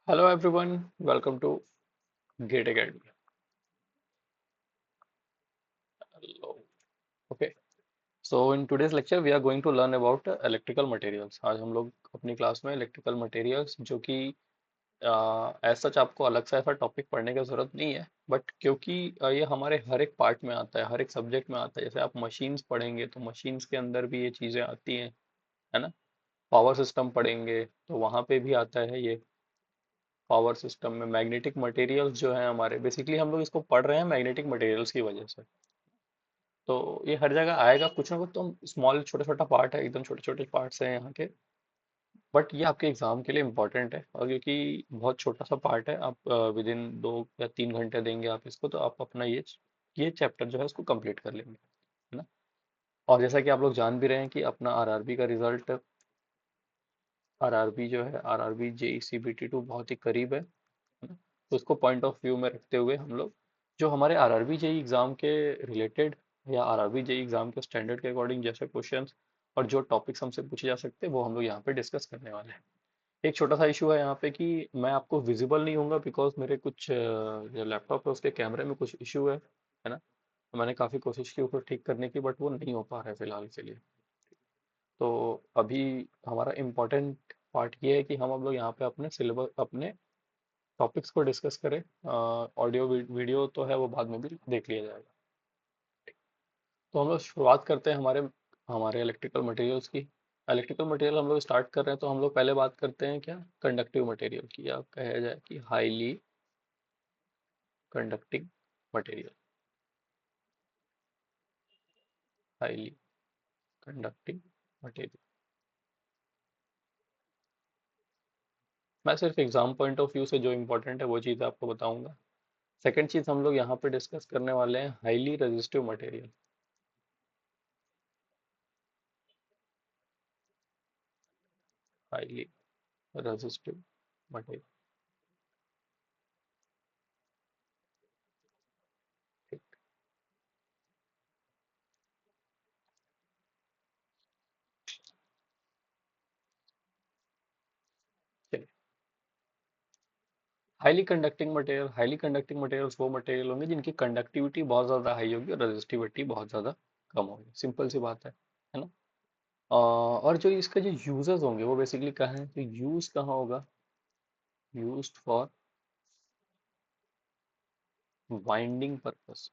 Hello everyone, welcome to Gate Academy. Hello. Okay, so in today's lecture we are going to learn about electrical materials. आज हम लोग अपनी class में electrical materials जो कि as such आपको अलग सा ऐसा टॉपिक पढ़ने की जरूरत नहीं है, बट क्योंकि ये हमारे हर एक पार्ट में आता है, हर एक सब्जेक्ट में आता है। जैसे आप मशीन्स पढ़ेंगे तो मशीन्स के अंदर भी ये चीज़ें आती हैं, है ना। पावर सिस्टम पढ़ेंगे तो वहाँ पे भी आता है ये। पावर सिस्टम में मैग्नेटिक मटेरियल्स जो है हमारे, बेसिकली हम लोग इसको पढ़ रहे हैं मैग्नेटिक मटेरियल्स की वजह से। तो ये हर जगह आएगा कुछ ना कुछ, तो स्मॉल छोटा छोटा पार्ट है, एकदम छोटे छोटे पार्ट्स हैं यहाँ के। बट ये आपके एग्जाम के लिए इम्पोर्टेंट है, और क्योंकि बहुत छोटा सा पार्ट है, आप विद इन 2 या 3 घंटे देंगे आप इसको, तो आप अपना ये चैप्टर जो है उसको कंप्लीट कर लेंगे, है ना। और जैसा कि आप लोग जान भी रहे हैं कि अपना आरआरबी का रिजल्ट, आरआरबी जो है, आरआरबी जेई सीबीटी 2 बहुत ही करीब है ना। तो उसको पॉइंट ऑफ व्यू में रखते हुए हम लोग जो हमारे आरआरबी जेई एग्जाम के रिलेटेड, या आरआरबी जेई एग्जाम के स्टैंडर्ड के अकॉर्डिंग जैसे क्वेश्चंस और जो टॉपिक्स हमसे पूछे जा सकते हैं वो हम लोग यहाँ पे डिस्कस करने वाले हैं। एक छोटा सा इशू है यहाँ पे कि मैं आपको विजिबल नहीं होऊंगा, बिकॉज मेरे कुछ जो लैपटॉप है उसके कैमरे में कुछ इशू है ना। तो मैंने काफ़ी कोशिश की उसको ठीक करने की, बट वो नहीं हो पा रहा है फिलहाल के लिए। तो अभी हमारा इम्पोर्टेंट पार्ट ये है कि हम अब लोग यहाँ पे अपने सिलेबस, अपने टॉपिक्स को डिस्कस करें। ऑडियो वीडियो तो है, वो बाद में भी देख लिया जाएगा। तो हम लोग शुरुआत करते हैं हमारे हमारे इलेक्ट्रिकल मटेरियल्स की। इलेक्ट्रिकल मटेरियल हम लोग स्टार्ट कर रहे हैं, तो हम लोग पहले बात करते हैं क्या, कंडक्टिव मटेरियल की, या कहा जाए कि highly conducting material. Highly conducting material, मैं सिर्फ एग्जाम पॉइंट ऑफ व्यू से जो इम्पोर्टेंट है वो चीज़ आपको बताऊंगा। सेकेंड चीज़ हम लोग यहाँ पे डिस्कस करने वाले हैं highly resistive material. Highly resistive material. ठीक, चलिए। हाईली कंडक्टिंग मटेरियल्स वो मटेरियल होंगे जिनकी कंडक्टिविटी बहुत ज़्यादा हाई होगी और रेजिस्टिविटी बहुत ज़्यादा कम होगी, सिंपल सी बात है ना। और जो इसका जो यूजेस होंगे वो बेसिकली कहाँ है, तो यूज कहाँ होगा, यूज्ड फॉर वाइंडिंग पर्पस।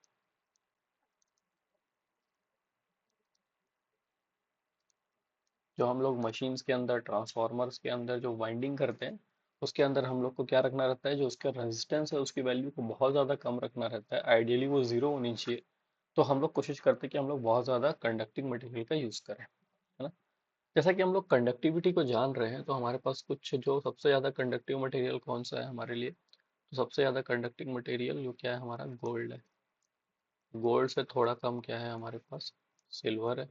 जो हम लोग मशीन्स के अंदर, ट्रांसफॉर्मर्स के अंदर जो वाइंडिंग करते हैं, उसके अंदर हम लोग को क्या रखना रहता है, जो उसका रेजिस्टेंस है उसकी वैल्यू को बहुत ज़्यादा कम रखना रहता है, आइडियली वो जीरो होनी चाहिए। तो हम लोग कोशिश करते हैं कि हम लोग बहुत ज़्यादा कंडक्टिंग मटेरियल का यूज़ करें, है ना। जैसा कि हम लोग कंडक्टिविटी को जान रहे हैं, तो हमारे पास कुछ जो सबसे ज़्यादा कंडक्टिव मटेरियल कौन सा है हमारे लिए, तो सबसे ज़्यादा कंडक्टिंग मटेरियल जो क्या है हमारा, गोल्ड है। गोल्ड से थोड़ा कम क्या है हमारे पास, सिल्वर है।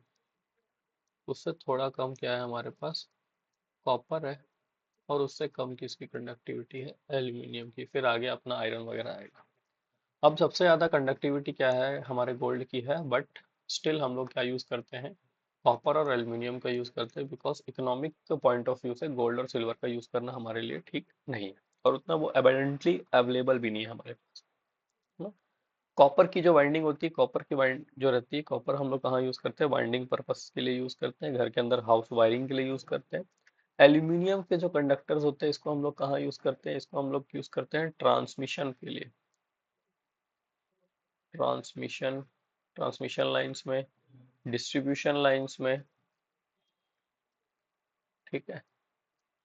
उससे थोड़ा कम क्या है हमारे पास, कॉपर है। और उससे कम किसकी कंडक्टिविटी है, एल्यूमिनियम की। फिर आगे अपना आयरन वगैरह आएगा। अब सबसे ज़्यादा कंडक्टिविटी क्या है हमारे, गोल्ड की है, बट स्टिल हम लोग क्या यूज़ करते हैं, कॉपर और एल्यूमिनियम का यूज़ करते हैं, because economic point of view से गोल्ड और सिल्वर का यूज़ करना हमारे लिए ठीक नहीं है, और उतना वो एबेंडेंटली अवेलेबल भी नहीं है हमारे पास, है ना। कॉपर की जो वाइंडिंग होती है, कॉपर की वाइंड जो रहती है, कॉपर हम लोग कहाँ यूज़ करते हैं, वाइंडिंग पर्पस के लिए यूज़ करते हैं, घर के अंदर हाउस वायरिंग के लिए यूज़ करते हैं। एल्यूमिनियम के जो कंडक्टर्स होते हैं, इसको हम लोग कहाँ यूज़ करते हैं, इसको हम लोग यूज़ करते हैं ट्रांसमिशन के लिए। ट्रांसमिशन, ट्रांसमिशन लाइंस में, डिस्ट्रीब्यूशन लाइंस में। ठीक है।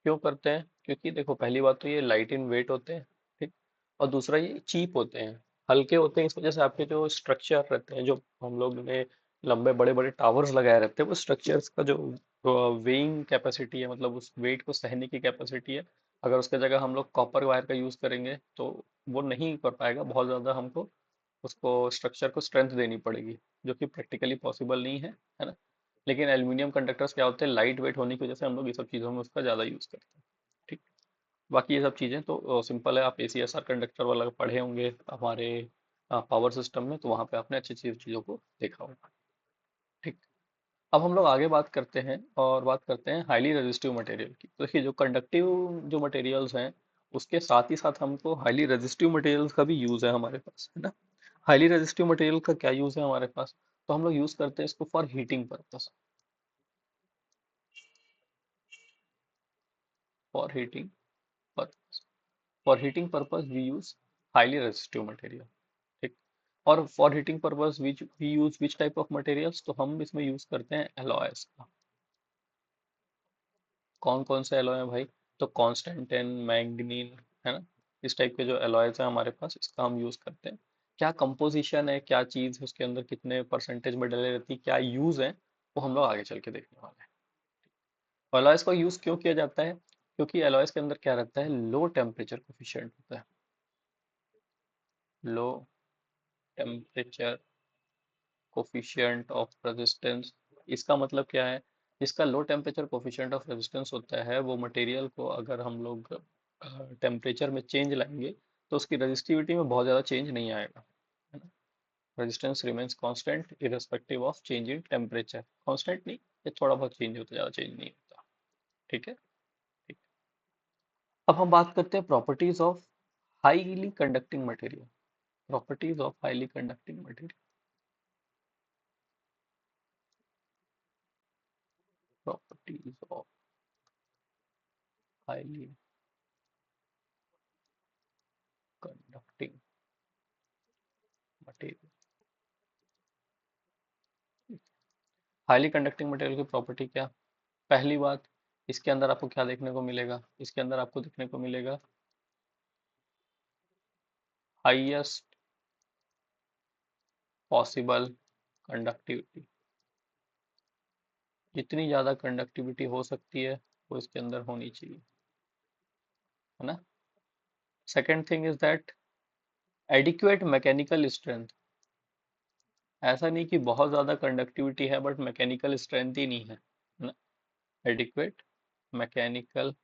क्यों करते हैं, क्योंकि देखो पहली बात तो ये लाइट इन वेट होते हैं, ठीक। और दूसरा ये चीप होते हैं, हल्के होते हैं, इस वजह से आपके जो स्ट्रक्चर रहते हैं, जो हम लोग ने लंबे बड़े बड़े टावर्स लगाए रहते हैं, वो स्ट्रक्चर्स का जो वेइंग कैपेसिटी है, मतलब उस वेट को सहने की कैपेसिटी है, अगर उसके जगह हम लोग कॉपर वायर का यूज़ करेंगे तो वो नहीं कर पाएगा, बहुत ज़्यादा हमको उसको स्ट्रक्चर को स्ट्रेंथ देनी पड़ेगी, जो कि प्रैक्टिकली पॉसिबल नहीं है ना। लेकिन एल्यूमिनियम कंडक्टर्स क्या होते हैं, लाइट वेट होने की वजह से हम लोग ये सब चीज़ों में उसका ज़्यादा यूज़ करते हैं, ठीक। बाकी ये सब चीज़ें तो सिंपल है, आप ACSR कंडक्टर वाला पढ़े होंगे हमारे पावर सिस्टम में, तो वहाँ पे आपने अच्छी अच्छी चीज़ों को देखा होगा, ठीक। अब हम लोग आगे बात करते हैं, और बात करते हैं हाईली रेजिस्टिव मटेरियल की। तो देखिए जो कंडक्टिव जो मटेरियल्स हैं उसके साथ ही साथ हमको हाईली रेजिस्टिव मटेरियल्स का भी यूज है हमारे पास, है ना। हाईली रेजिस्टिव मटेरियल का क्या यूज है हमारे पास, तो हम लोग यूज करते हैं इसको for heating purpose. For heating purpose, for heating purpose we use highly resistive material. ठीक। और for heating purpose we use which type of materials, तो हम इसमें यूज करते हैं एलॉयस का। कौन कौन से एलॉय हैं भाई, तो कॉन्स्टेंटिन, मैंगनीन, है ना। इस टाइप के जो एलॉयज हैं हमारे पास, इसका हम यूज करते हैं। क्या कंपोजिशन है, क्या चीज है उसके अंदर, कितने परसेंटेज में डले रहती है, क्या यूज है, वो हम लोग आगे चल के देखने वाले हैं। एलॉयज का यूज क्यों किया जाता है, क्योंकि एलॉयज के अंदर क्या रहता है, लो टेम्परेचर कोफिशिएंट होता है। Low temperature coefficient of resistance. इसका मतलब क्या है, इसका low temperature coefficient of resistance होता है वो मटेरियल को अगर हम लोग टेम्परेचर में चेंज लाएंगे तो उसकी रेजिस्टिविटी में बहुत ज़्यादा चेंज नहीं आएगा, है ना। Resistance remains constant irrespective of change in temperature, constant नहीं, ये थोड़ा बहुत चेंज होता है, ज़्यादा चेंज नहीं होता। ठीक है। ठीक। अब हम बात करते हैं properties of highly conducting material. Properties of highly conducting material. Properties of highly conducting material. Highly conducting material की प्रॉपर्टी क्या, पहली बात, इसके अंदर आपको क्या देखने को मिलेगा, इसके अंदर आपको देखने को मिलेगा हाईएस्ट पॉसिबल कंडक्टिविटी। जितनी ज़्यादा कंडक्टिविटी हो सकती है वो इसके अंदर होनी चाहिए, है ना। Second thing is that adequate mechanical strength. ऐसा नहीं कि बहुत ज़्यादा कंडक्टिविटी है बट मैकेनिकल स्ट्रेंथ ही नहीं है ना। Adequate mechanical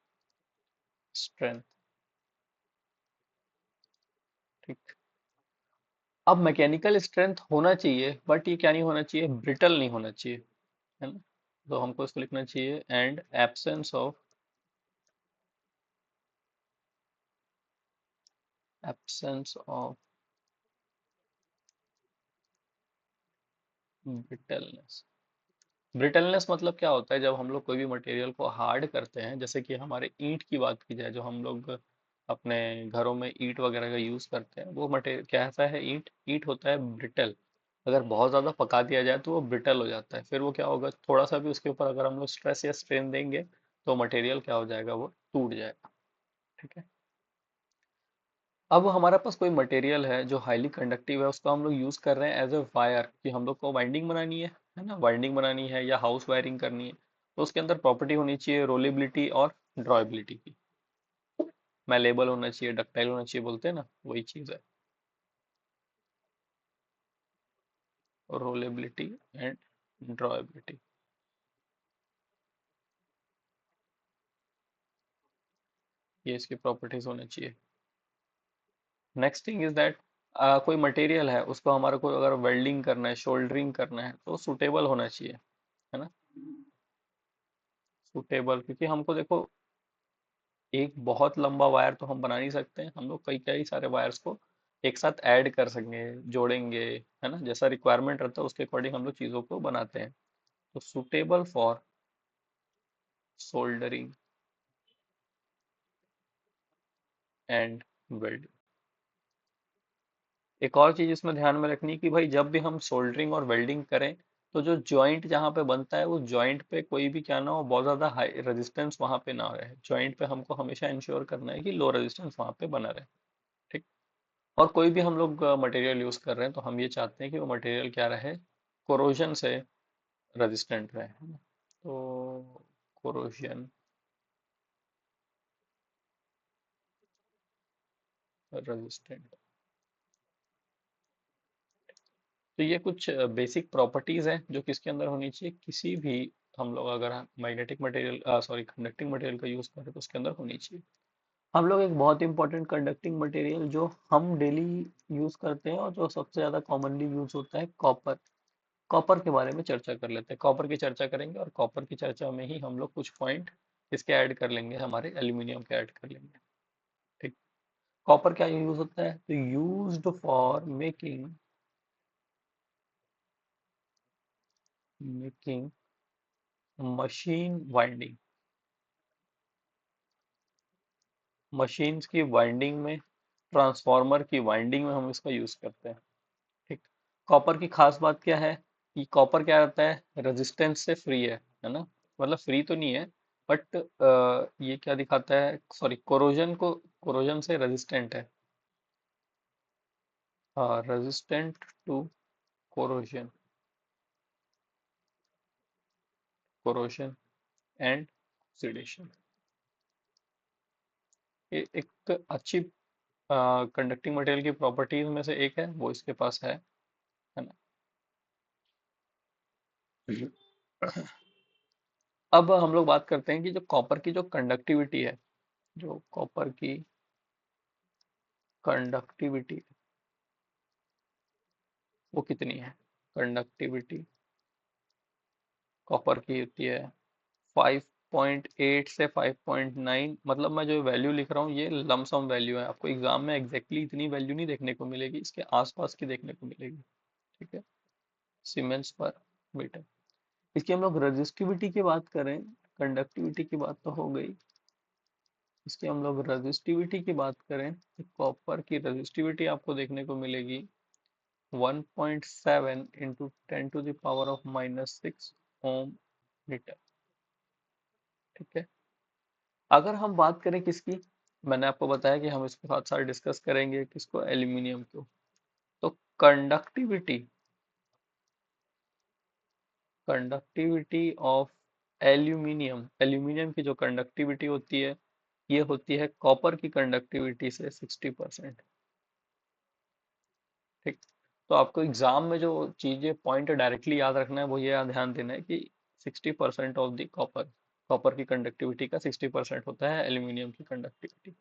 strength. ठीक। अब मैकेनिकल स्ट्रेंथ होना चाहिए बट ये क्या नहीं होना चाहिए, ब्रिटल नहीं होना चाहिए, है ना। तो हमको इसको लिखना चाहिए and absence of, absence of brittleness. Brittleness मतलब क्या होता है, जब हम लोग कोई भी मटेरियल को हार्ड करते हैं, जैसे कि हमारे ईंट की बात की जाए, जो हम लोग अपने घरों में ईंट वगैरह का यूज करते हैं, वो मटेरियल कैसा है, ईंट ईंट होता है ब्रिटल। अगर बहुत ज्यादा पका दिया जाए तो वो ब्रिटल हो जाता है, फिर वो क्या होगा, थोड़ा सा भी उसके ऊपर अगर हम लोग स्ट्रेस या स्ट्रेन देंगे तो मटेरियल क्या हो जाएगा, वो टूट जाएगा। ठीक है। अब हमारे पास कोई मटेरियल है जो हाईली कंडक्टिव है, उसको हम लोग यूज कर रहे हैं एज ए वायर, कि हम लोग को वाइंडिंग बनानी है ना, वाइंडिंग बनानी है या हाउस वायरिंग करनी है, तो उसके अंदर प्रॉपर्टी होनी चाहिए रोलेबिलिटी और ड्रॉएबिलिटी की। मैलेबल होना चाहिए, डक्टाइल होना चाहिए, बोलते हैं ना, वही चीज है, रोलेबिलिटी एंड ड्रॉएबिलिटी। ये इसकी प्रॉपर्टीज होनी चाहिए। नेक्स्ट थिंग इज दैट कोई मटेरियल है उसको हमारे को अगर वेल्डिंग करना है, शोल्डरिंग करना है, तो सुटेबल होना चाहिए, है ना। सुटेबल, क्योंकि हमको देखो एक बहुत लंबा वायर तो हम बना नहीं सकते हैं, हम लोग कई कई सारे वायर्स को एक साथ ऐड कर सकेंगे, जोड़ेंगे, है ना, जैसा रिक्वायरमेंट रहता है उसके अकॉर्डिंग हम लोग चीज़ों को बनाते हैं। तो suitable for soldering and welding. एक और चीज इसमें ध्यान में रखनी है कि भाई जब भी हम सोल्डरिंग और वेल्डिंग करें तो जो जॉइंट जहाँ पे बनता है वो जॉइंट पे कोई भी क्या ना हो, बहुत ज्यादा हाई रेजिस्टेंस वहां पे ना रहे, जॉइंट पे हमको हमेशा इंश्योर करना है कि लो रेजिस्टेंस वहां पे बना रहे। ठीक। और कोई भी हम लोग मटेरियल यूज कर रहे हैं तो हम ये चाहते हैं कि वो मटेरियल क्या रहे, कोरोजन से रेजिस्टेंट रहे, है ना। तो कोरोजन रेजिस्टेंट। तो ये कुछ बेसिक प्रॉपर्टीज हैं जो किसके अंदर होनी चाहिए, किसी भी हम लोग अगर magnetic material sorry conducting material का यूज करें तो उसके अंदर होनी चाहिए। हम लोग एक बहुत इंपॉर्टेंट कंडक्टिंग मटेरियल जो हम डेली यूज करते हैं और जो सबसे ज्यादा कॉमनली यूज होता है, कॉपर। कॉपर के बारे में चर्चा कर लेते हैं, कॉपर की चर्चा करेंगे और कॉपर की चर्चा में ही हम लोग कुछ पॉइंट इसके ऐड कर लेंगे, हमारे एल्यूमिनियम के ऐड कर लेंगे। कॉपर क्या यूज होता है? तो used for making machine winding, machines की वाइंडिंग में, ट्रांसफार्मर की वाइंडिंग में हम इसका यूज करते हैं। ठीक। कॉपर की खास बात क्या है कि कॉपर क्या रहता है, रेजिस्टेंस से फ्री है ना, मतलब फ्री तो नहीं है, बट ये क्या दिखाता है, सॉरी, कोरोजन से रेजिस्टेंट है। हाँ, resistant to corrosion, corrosion and oxidation. ये एक अच्छी कंडक्टिंग मटेरियल की प्रॉपर्टीज में से एक है, वो इसके पास है ना। अब हम लोग बात करते हैं कि जो कॉपर की जो कंडक्टिविटी है, जो कॉपर की कंडक्टिविटी वो कितनी है। कंडक्टिविटी कॉपर की होती है 5.8 से 5.9, मतलब मैं जो वैल्यू लिख रहा हूँ ये लमसम वैल्यू है, आपको एग्जाम में एग्जैक्टली इतनी वैल्यू नहीं देखने को मिलेगी, इसके आसपास की देखने को मिलेगी। ठीक है, सीमेंस पर मीटर। इसकी हम लोग रजिस्टिविटी की बात करें, कंडक्टिविटी की बात तो हो गई, इसकी हम लोग रजिस्टिविटी की बात करें तो कॉपर की रजिस्टिविटी आपको देखने को मिलेगी 1.7 इंटू 10⁻⁻⁶ ओम मीटर। ठीक है। अगर हम बात करें किसकी, मैंने आपको बताया कि हम इसको साथ साथ डिस्कस करेंगे किसको, एल्यूमिनियम को। तो conductivity conductivity of aluminium, aluminium की जो कंडक्टिविटी होती है ये होती है कॉपर की कंडक्टिविटी से 60%। ठीक। तो आपको एग्जाम में जो चीजें पॉइंट डायरेक्टली याद रखना है वो ये ध्यान देना है कि 60% ऑफ द कॉपर, कॉपर की कंडक्टिविटी का 60% होता है एल्यूमिनियम की कंडक्टिविटी।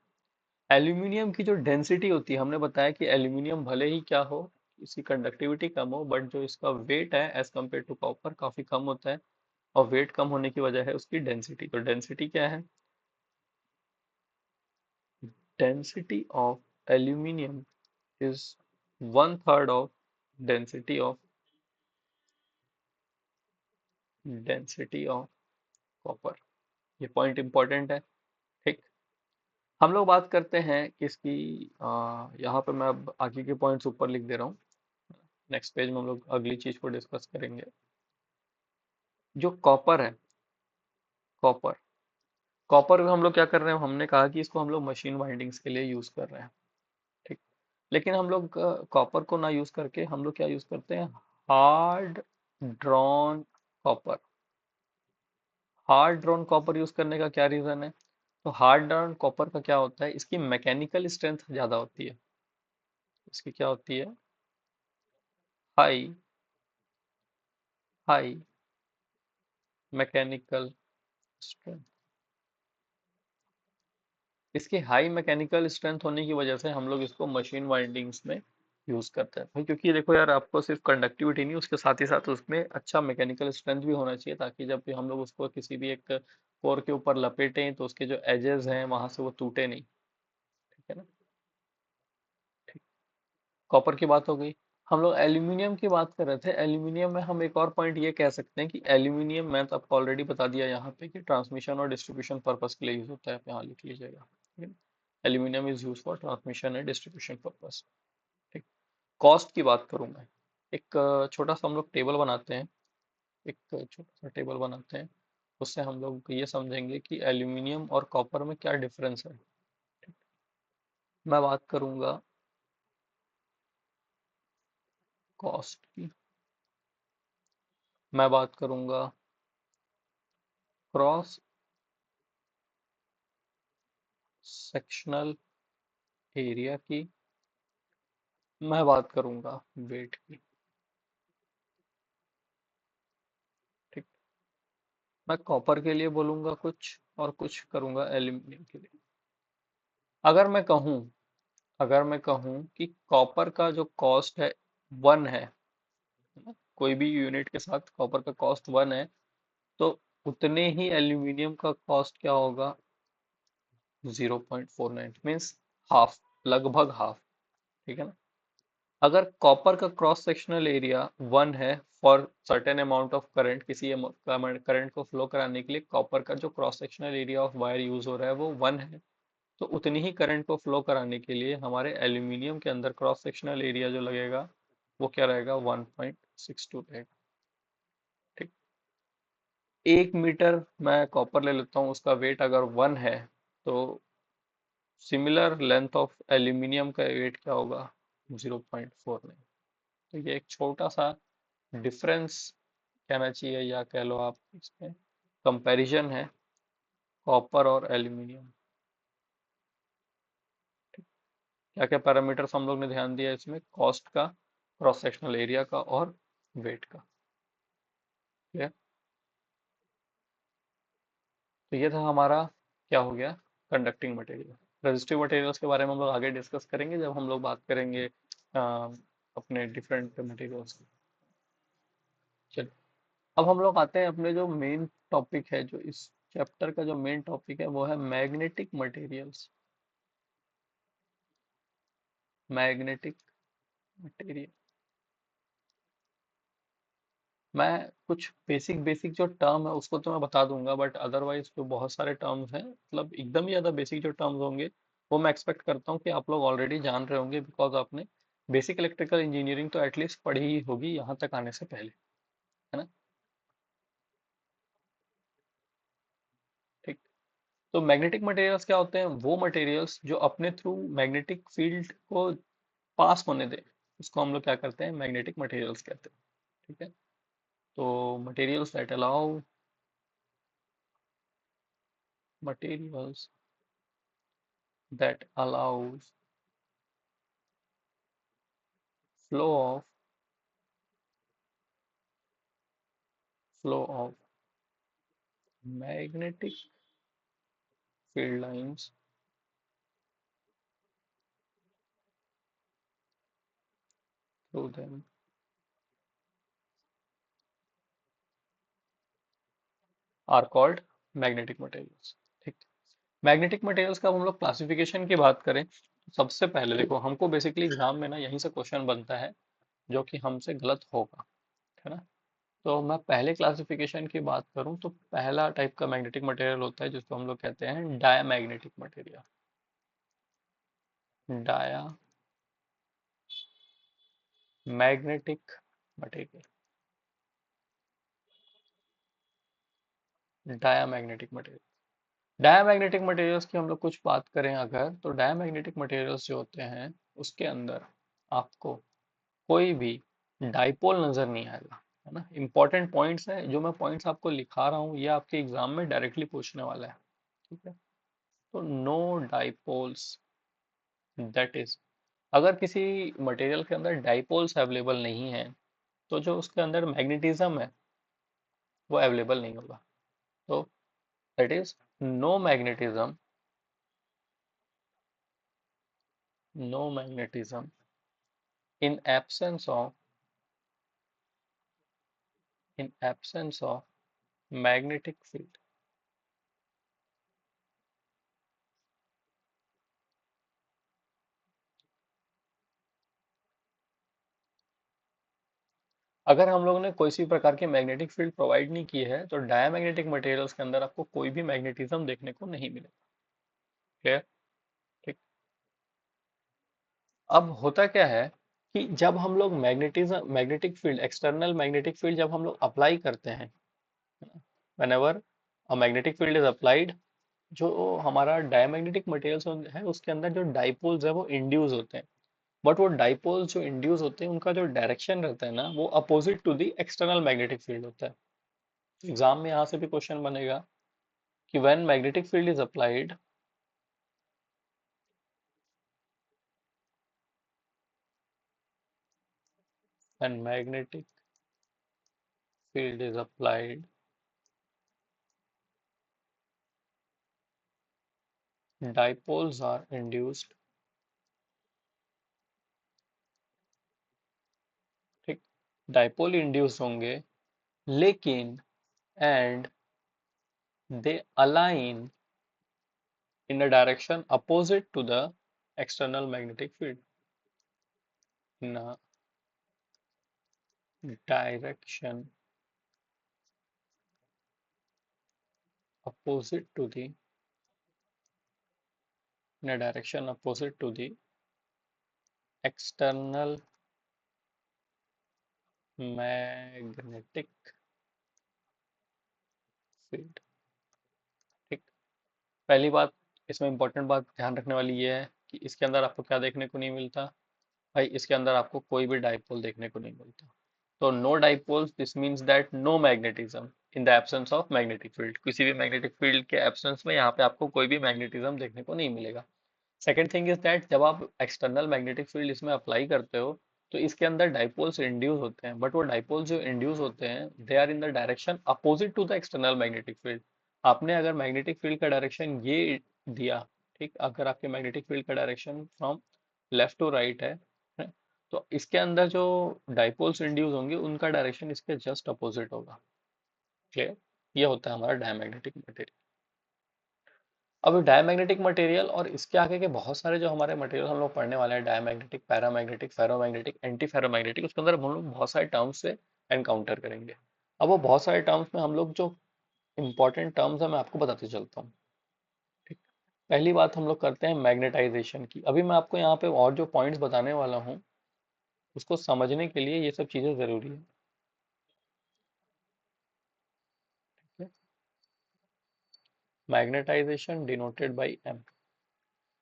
एल्यूमिनियम की जो डेंसिटी होती है, हमने बताया कि एल्यूमिनियम भले ही क्या हो, इसकी कंडक्टिविटी कम हो, बट जो इसका वेट है एज कम्पेयर टू कॉपर काफी कम होता है, और वेट कम होने की वजह है उसकी डेंसिटी। तो डेंसिटी क्या है, density of aluminium is 1/3 of density of copper. ये पॉइंट इंपॉर्टेंट है। ठीक। हम लोग बात करते हैं किसकी, यहाँ पे मैं अब आगे के पॉइंट्स ऊपर लिख दे रहा हूँ, नेक्स्ट पेज में हम लोग अगली चीज को डिस्कस करेंगे। जो कॉपर है, कॉपर कॉपर में हम लोग क्या कर रहे हैं, हमने कहा कि इसको हम लोग मशीन वाइंडिंग्स के लिए यूज कर रहे हैं। ठीक। लेकिन हम लोग कॉपर को ना यूज करके हम लोग क्या यूज करते हैं, hard drawn copper. Hard drawn copper use करने का क्या रीजन है, तो हार्ड ड्रॉन कॉपर का क्या होता है, इसकी मैकेनिकल स्ट्रेंथ ज्यादा होती है। इसकी क्या होती है, हाई हाई मैकेनिकल स्ट्रेंथ। इसकी हाई मैकेनिकल स्ट्रेंथ होने की वजह से हम लोग इसको मशीन वाइंडिंग्स में यूज करते हैं भाई, क्योंकि देखो यार, आपको सिर्फ कंडक्टिविटी नहीं, उसके साथ ही साथ उसमें अच्छा मैकेनिकल स्ट्रेंथ भी होना चाहिए, ताकि जब भी हम लोग उसको किसी भी एक कोर के ऊपर लपेटें तो उसके जो एजेस हैं वहां से वो टूटे नहीं। ठीक है ना। ठीक। कॉपर की बात हो गई। हम लोग एल्यूमिनियम की बात कर रहे थे, एल्यूमिनियम में हम एक और पॉइंट ये कह सकते हैं कि एल्यूमिनियम, मैं तो आपको ऑलरेडी बता दिया यहाँ पे कि ट्रांसमिशन और डिस्ट्रीब्यूशन पर्पस के लिए यूज होता है, आप यहाँ लिख लीजिएगा। ठीक है। Aluminium is use for transmission and distribution purpose. ठीक। कॉस्ट की बात करूं मैं, एक छोटा सा हम लोग टेबल बनाते हैं, एक छोटा सा टेबल बनाते हैं, उससे हम लोग ये समझेंगे कि एल्यूमिनियम और कॉपर में क्या डिफरेंस है। मैं बात करूंगा कॉस्ट की, मैं बात करूंगा क्रॉस सेक्शनल एरिया की, मैं बात करूंगा वेट की। ठीक। मैं कॉपर के लिए बोलूंगा कुछ और कुछ करूंगा एल्यूमिनियम के लिए। अगर मैं कहूं अगर मैं कहूं कि कॉपर का जो कॉस्ट है 1 है ना, कोई भी यूनिट के साथ कॉपर का कॉस्ट 1 है, तो उतने ही एल्यूमिनियम का कॉस्ट क्या होगा, 0.49, मीन्स हाफ। लगभग हाफ। ठीक है ना। अगर कॉपर का क्रॉस सेक्शनल एरिया 1 है for certain amount of current, किसी करंट को फ्लो कराने के लिए कॉपर का जो cross sectional area of wire use हो रहा है वो 1 है, तो उतनी ही करंट को फ्लो कराने के लिए हमारे एल्यूमिनियम के अंदर क्रॉस सेक्शनल एरिया जो लगेगा वो क्या रहेगा, 1.62 रहेगा। ठीक। 1 मीटर मैं कॉपर ले लेता हूँ, उसका वेट अगर 1 है, तो सिमिलर लेंथ ऑफ एल्यूमिनियम का वेट क्या होगा, 0.49। तो ये एक छोटा सा डिफरेंस कहना चाहिए, या कह लो आप इसमें कंपैरिजन है कॉपर और एल्यूमिनियम। क्या क्या पैरामीटर्स हम लोग ने ध्यान दिया इसमें, कॉस्ट का, क्रॉस सेक्शनल एरिया का और वेट का। क्लियर। तो ये था हमारा, क्या हो गया, कंडक्टिंग मटेरियल। रेजिस्टिव मटेरियल्स के बारे में हम लोग आगे डिस्कस करेंगे जब हम लोग बात करेंगे अपने डिफरेंट मटेरियल्स की। चलिए, अब हम लोग आते हैं अपने जो मेन टॉपिक है, जो इस चैप्टर का जो मेन टॉपिक है वो है मैग्नेटिक मटेरियल्स। Magnetic material. मैं कुछ बेसिक बेसिक जो टर्म है उसको तो मैं बता दूंगा, बट अदरवाइज जो बहुत सारे टर्म्स हैं, मतलब एकदम ही ज्यादा बेसिक जो टर्म्स होंगे वो मैं एक्सपेक्ट करता हूँ कि आप लोग ऑलरेडी जान रहे होंगे, बिकॉज आपने बेसिक इलेक्ट्रिकल इंजीनियरिंग तो एटलीस्ट पढ़ी ही होगी यहाँ तक आने से पहले, है ना। ठीक। तो मैग्नेटिक मटेरियल्स क्या होते हैं, वो मटेरियल्स जो अपने थ्रू मैग्नेटिक फील्ड को पास होने दे, उसको हम लोग क्या करते हैं, मैग्नेटिक मटेरियल्स कहते हैं। ठीक है। तो materials that allow, materials that allows flow of flow of magnetic field lines through them are called magnetic materials। ठीक। मैग्नेटिक मटेरियल्स का हम लोग क्लासिफिकेशन की बात करें तो सबसे पहले देखो, हमको बेसिकली एग्जाम में ना यहीं से क्वेश्चन बनता है जो कि हमसे गलत होगा, है ना। तो मैं पहले क्लासिफिकेशन की बात करूं तो पहला टाइप का मैग्नेटिक मटेरियल होता है जिसको हम लोग कहते हैं diamagnetic material. Diamagnetic material. Diamagnetic material. Diamagnetic materials की हम लोग कुछ बात करें अगर, तो डायामैग्नेटिक मटेरियल्स जो होते हैं उसके अंदर आपको कोई भी डाइपोल नजर नहीं आएगा, है ना। इंपॉर्टेंट पॉइंट्स हैं, जो मैं पॉइंट्स आपको लिखा रहा हूँ ये आपके एग्जाम में डायरेक्टली पूछने वाला है। ठीक है। तो नो डाइपोल्स, दैट इज, अगर किसी मटेरियल के अंदर डाइपोल्स अवेलेबल नहीं है तो जो उसके अंदर मैग्नेटिज्म है वो अवेलेबल नहीं होगा। तो that is no magnetism, no magnetism in absence of, in absence of magnetic field। अगर हम लोगों ने कोई सी प्रकार की मैग्नेटिक फील्ड प्रोवाइड नहीं की है तो डायमैग्नेटिक मटेरियल्स के अंदर आपको कोई भी मैग्नेटिज्म देखने को नहीं मिलेगा। क्लियर। ठीक। अब होता क्या है कि जब हम लोग magnetism, magnetic field, external magnetic field जब हम लोग अप्लाई करते हैं, whenever a magnetic field is applied, जो हमारा डायमैग्नेटिक मटेरियल्स है उसके अंदर जो डाइपोल्स है वो इंड्यूस होते हैं, बट वो डाइपोल्स जो इंड्यूस होते हैं उनका जो डायरेक्शन रहता है ना वो opposite to the external magnetic field होता है। एग्जाम में यहाँ से भी क्वेश्चन बनेगा कि when magnetic field is applied, when magnetic field is applied dipoles are induced. ठीक। डाइपोल इंड्यूस होंगे, लेकिन and they align in a direction opposite to the external magnetic field in a direction opposite to the external magnetic field। ठीक। पहली बात, इसमें important बात ध्यान रखने वाली ये है कि इसके अंदर आपको क्या देखने को नहीं मिलता भाई, इसके अंदर आपको कोई भी डाइपोल देखने को नहीं मिलता। तो no dipoles, this means that no magnetism in the absence of magnetic field. किसी भी मैग्नेटिक फील्ड के एब्सेंस में यहाँ पे आपको कोई भी मैग्नेटिज्म देखने को नहीं मिलेगा। सेकेंड थिंग इज दैट जब आप एक्सटर्नल मैग्नेटिक फील्ड इसमें अप्लाई करते हो तो इसके अंदर डाइपोल्स इंड्यूस होते हैं, बट वो डाइपोल्स जो इंड्यूस होते हैं they are in the direction opposite to the external magnetic field. आपने अगर मैग्नेटिक फील्ड का डायरेक्शन ये दिया, ठीक, अगर आपके मैग्नेटिक फील्ड का direction from left to right है, तो इसके अंदर जो डाइपोल्स इंड्यूस होंगे उनका डायरेक्शन इसके जस्ट अपोजिट होगा। क्लियर? ये होता है हमारा डायमैग्नेटिक मटेरियल। अब डायमैग्नेटिक मटेरियल और इसके आगे के बहुत सारे जो हमारे मटेरियल हम लोग पढ़ने वाले हैं, diamagnetic, paramagnetic, ferromagnetic, anti ferromagnetic, उसके अंदर हम लोग बहुत सारे टर्म्स से एनकाउंटर करेंगे। अब वो बहुत सारे टर्म्स में हम लोग जो इंपॉर्टेंट टर्म्स है मैं आपको बताते चलता हूँ। ठीक। पहली बात हम लोग करते हैं मैग्नेटाइजेशन की। अभी मैं आपको यहाँ पे और जो पॉइंट्स बताने वाला हूँ उसको समझने के लिए ये सब चीजें जरूरी है। Magnetization denoted by M.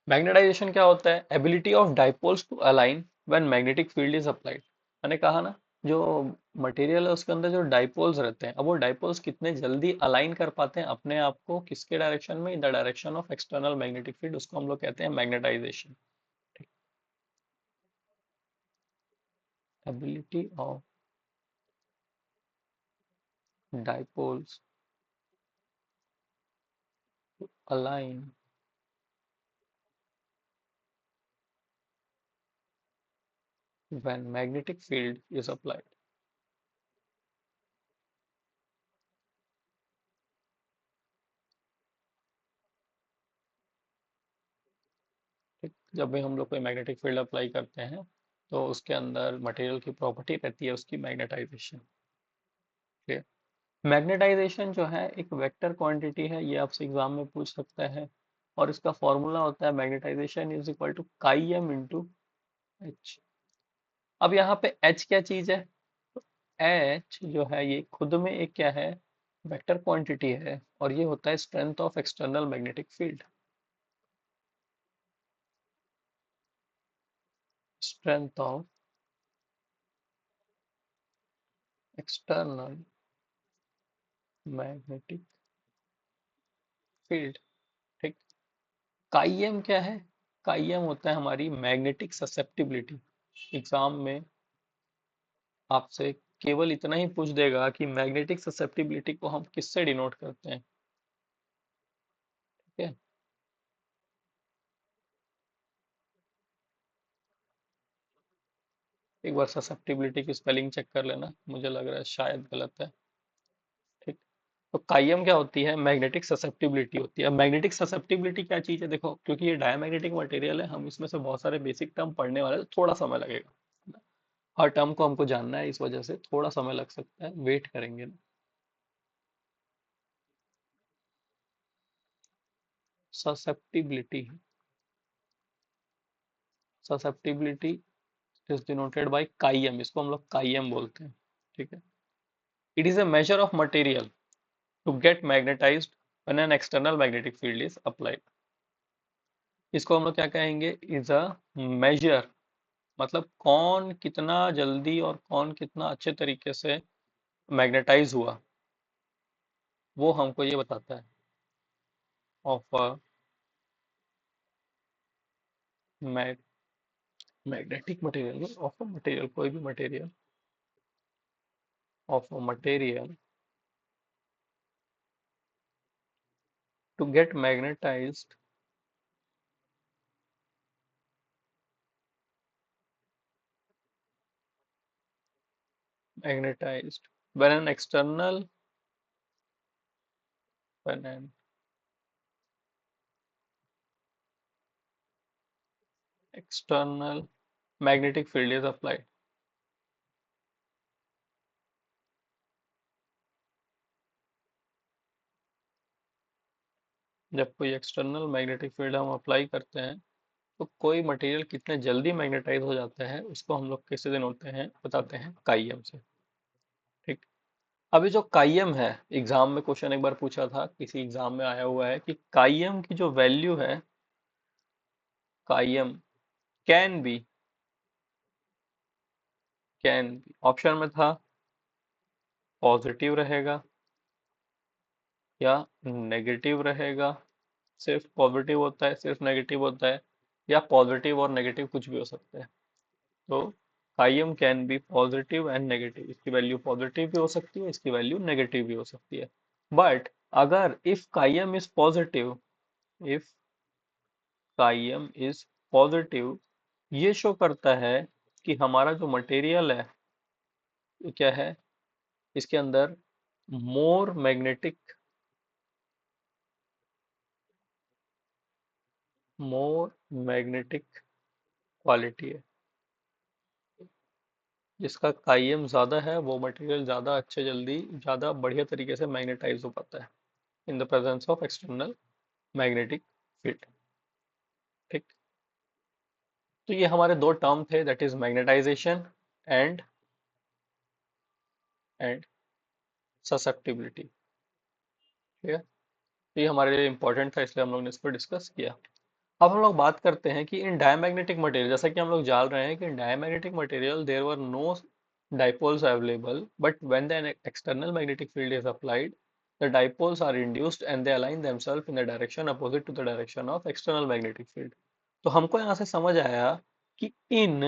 Magnetization क्या होता है? Ability of dipoles to align when magnetic field is applied. मैंने कहा ना, जो मटेरियल है उसके अंदर जो डाइपोल्स रहते हैं, अब वो डाइपोल्स कितने जल्दी अलाइन कर पाते हैं अपने आप को किसके डायरेक्शन में, in the direction of external magnetic field, उसको हम लोग कहते हैं magnetization. Ability of dipoles align when magnetic field is applied. ठीक, जब भी हम लोग कोई मैग्नेटिक फील्ड अप्लाई करते हैं तो उसके अंदर मटेरियल की प्रॉपर्टी रहती है उसकी मैग्नेटाइजेशन। ठीक। मैग्नेटाइजेशन जो है एक वेक्टर क्वांटिटी है, ये आपसे एग्जाम में पूछ सकता है, और इसका फॉर्मूला होता है magnetization is equal to chi M into H. अब यहाँ पे एच क्या चीज है? एच जो है ये खुद में एक क्या है, वेक्टर क्वांटिटी है, और ये होता है strength of external magnetic field. Strength of external magnetic field. ठीक। काईएम क्या है? काईएम होता है हमारी मैग्नेटिक ससेप्टिबिलिटी। एग्जाम में आपसे केवल इतना ही पूछ देगा कि मैग्नेटिक ससेप्टिबिलिटी को हम किससे डिनोट करते हैं। ठीक है। एक बार ससेप्टिबिलिटी की स्पेलिंग चेक कर लेना, मुझे लग रहा है शायद गलत है। ठीक। तो काइम क्या होती है? मैग्नेटिक ससेप्टिबिलिटी होती है। मैग्नेटिक ससेप्टिबिलिटी क्या चीज है? देखो, क्योंकि ये डायमैग्नेटिक मटेरियल है, हम इसमें से बहुत सारे बेसिक टर्म पढ़ने वाले हैं, तो थोड़ा समय लगेगा। हर टर्म को हमको जानना है, इस वजह से थोड़ा समय लग सकता है, वेट करेंगे ना। Susceptibility, susceptibility is denoted by chi m, इसको हम लोग काईएम बोलते हैं। ठीक है। It is a measure of material to get magnetised when an external magnetic field is applied. इसको हम लोग क्या कहेंगे? इज अ मेजर, मतलब कौन कितना जल्दी और कौन कितना अच्छे तरीके से मैग्नेटाइज हुआ, वो हमको ये बताता है। Of a magnetic material, of a material, कोई भी material, of a material to get magnetized, magnetized when an external when an external magnetic field is applied. जब कोई एक्सटर्नल मैग्नेटिक फील्ड हम अप्लाई करते हैं तो कोई मटेरियल कितने जल्दी मैग्नेटाइज हो जाता है उसको हम लोग किससे डिनोट हैं बताते हैं, काइयम से। ठीक। अभी जो काइयम है, एग्जाम में क्वेश्चन एक बार पूछा था, किसी एग्जाम में आया हुआ है कि काइयम की जो वैल्यू है, chi m can be, can be option में था पॉजिटिव रहेगा या नेगेटिव रहेगा, सिर्फ पॉजिटिव होता है सिर्फ नेगेटिव होता है, या पॉजिटिव और नेगेटिव कुछ भी हो सकता है। तो chi m can be positive and negative, इसकी वैल्यू पॉजिटिव भी हो सकती है, इसकी वैल्यू नेगेटिव भी हो सकती है। बट अगर if chi m is positive, if chi m is positive, ये शो करता है कि हमारा जो मटेरियल है वो क्या है, इसके अंदर मोर मैग्नेटिक, मोर मैग्नेटिक क्वालिटी है। जिसका काइयम ज्यादा है वो मटेरियल ज्यादा अच्छे जल्दी ज्यादा बढ़िया तरीके से मैग्नेटाइज हो पाता है in the presence of external magnetic field. ठीक। तो ये हमारे दो टर्म थे, that is magnetization and and susceptibility. ठीक है। तो ये हमारे लिए इंपॉर्टेंट था इसलिए हम लोग ने इसको डिस्कस किया। अब हम लोग बात करते हैं कि इन डायमैग्नेटिक मटेरियल, जैसा कि हम लोग जान रहे हैं कि in diamagnetic material there were no dipoles available, but when the external magnetic field is applied, the dipoles are induced and they align themselves in the direction opposite to the direction of external magnetic field। तो हमको यहाँ से समझ आया कि इन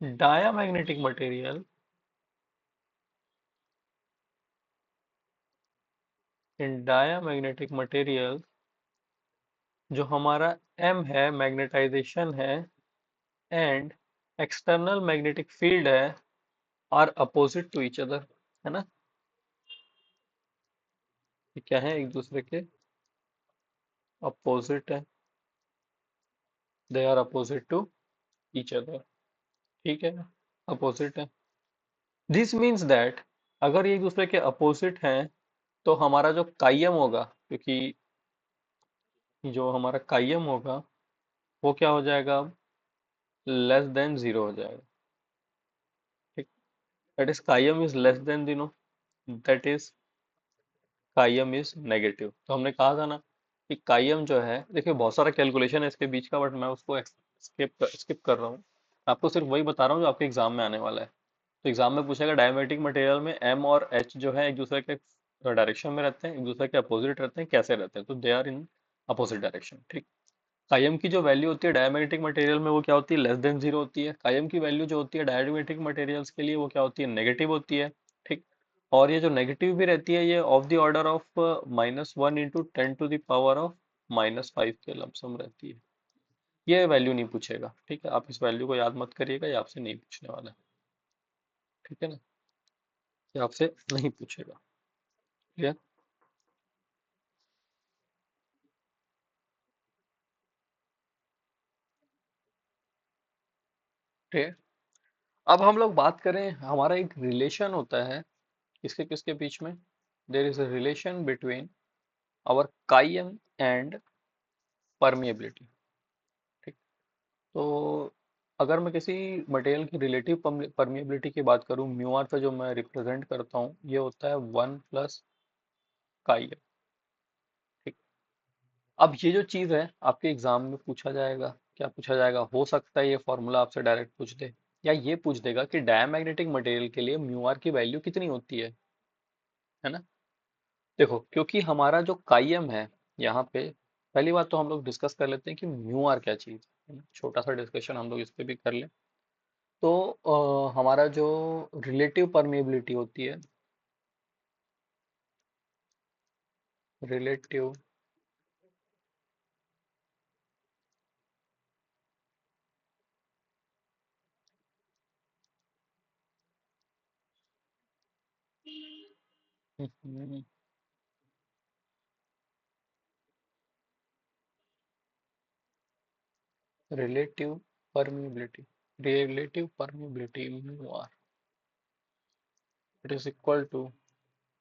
diamagnetic material, इन diamagnetic material जो हमारा M है मैग्नेटाइजेशन है एंड एक्सटर्नल मैग्नेटिक फील्ड है, are opposite to each other, है ना। ये क्या है, एक दूसरे के अपोजिट है, they are opposite to each other. ठीक है, अपोजिट है। दिस मीन्स दैट अगर ये एक दूसरे के अपोजिट हैं तो हमारा जो काइयम होगा, क्योंकि जो हमारा काइयम होगा वो क्या हो जाएगा, लेस देन जीरो हो जाएगा। ठीक। That is chi m is less than zero, that is chi m is negative. तो हमने कहा था ना कि काइयम जो है, देखिए बहुत सारा कैलकुलेशन है इसके बीच का, बट मैं उसको स्किप कर रहा हूँ। आपको सिर्फ वही बता रहा हूँ जो आपके एग्जाम में आने वाला है। तो एग्जाम में पूछेगा डायमेटिक मटेरियल में एम और एच जो है एक दूसरे के डायरेक्शन में रहते हैं, एक दूसरे के अपोजिट रहते हैं, कैसे रहते हैं, तो they are in opposite direction. ठीक। कायम की जो वैल्यू होती है डायमेग्नेटिक मटेरियल में वो क्या होती है, लेस देन जीरो होती है। कायम की वैल्यू जो होती है डायमेग्नेटिक मटेरियल्स के लिए वो क्या होती है, नेगेटिव होती है। ठीक। और ये जो नेगेटिव भी रहती है ये of the order of -1 into 10 to the power of -5 के लमसम रहती है। ये वैल्यू नहीं पूछेगा, ठीक है, आप इस वैल्यू को याद मत करिएगा, ये आपसे नहीं पूछने वाला है। ठीक है ना, ये आपसे नहीं पूछेगा। क्लियर। ठीक है। अब हम लोग बात करें, हमारा एक रिलेशन होता है किसके किसके बीच में, there is a relation between our काइम एंड परमिएबिलिटी। ठीक। तो अगर मैं किसी मटेरियल की रिलेटिव परमिएबिलिटी की बात करूं, म्यू आर पे जो मैं रिप्रेजेंट करता हूं ये होता है 1 प्लस काई। ठीक। अब ये जो चीज है आपके एग्जाम में पूछा जाएगा, क्या पूछा जाएगा, हो सकता है ये फॉर्मूला आपसे डायरेक्ट पूछ दे, या ये पूछ देगा कि डायमैग्नेटिक मटेरियल के लिए म्यू आर की वैल्यू कितनी होती है ना। देखो क्योंकि हमारा जो काइम है यहाँ पे, पहली बात तो हम लोग डिस्कस कर लेते हैं कि म्यू आर क्या चीज है ना, छोटा सा डिस्कशन हम लोग इस पे भी कर लें। तो हमारा जो रिलेटिव परमेबिलिटी होती है, relative relative permeability, relative permeability mu r, it is equal to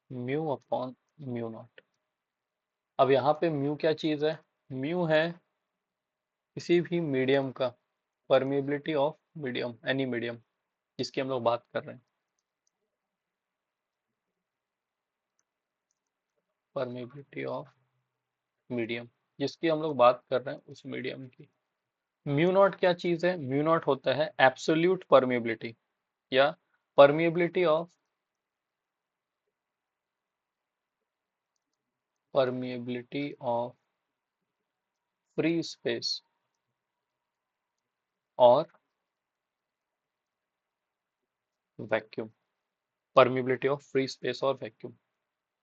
mu upon mu naught. अब यहाँ पे म्यू क्या चीज है? म्यू है किसी भी मीडियम का permeability of medium, any medium जिसकी हम लोग बात कर रहे हैं, परमिबिलिटी ऑफ मीडियम जिसकी हम लोग बात कर रहे हैं उस मीडियम की। म्यू नॉट क्या चीज है? म्यू नॉट होता है एब्सोल्यूट परमिबिलिटी या permeability of, permeability of free space और vacuum, permeability of free space और वैक्यूम।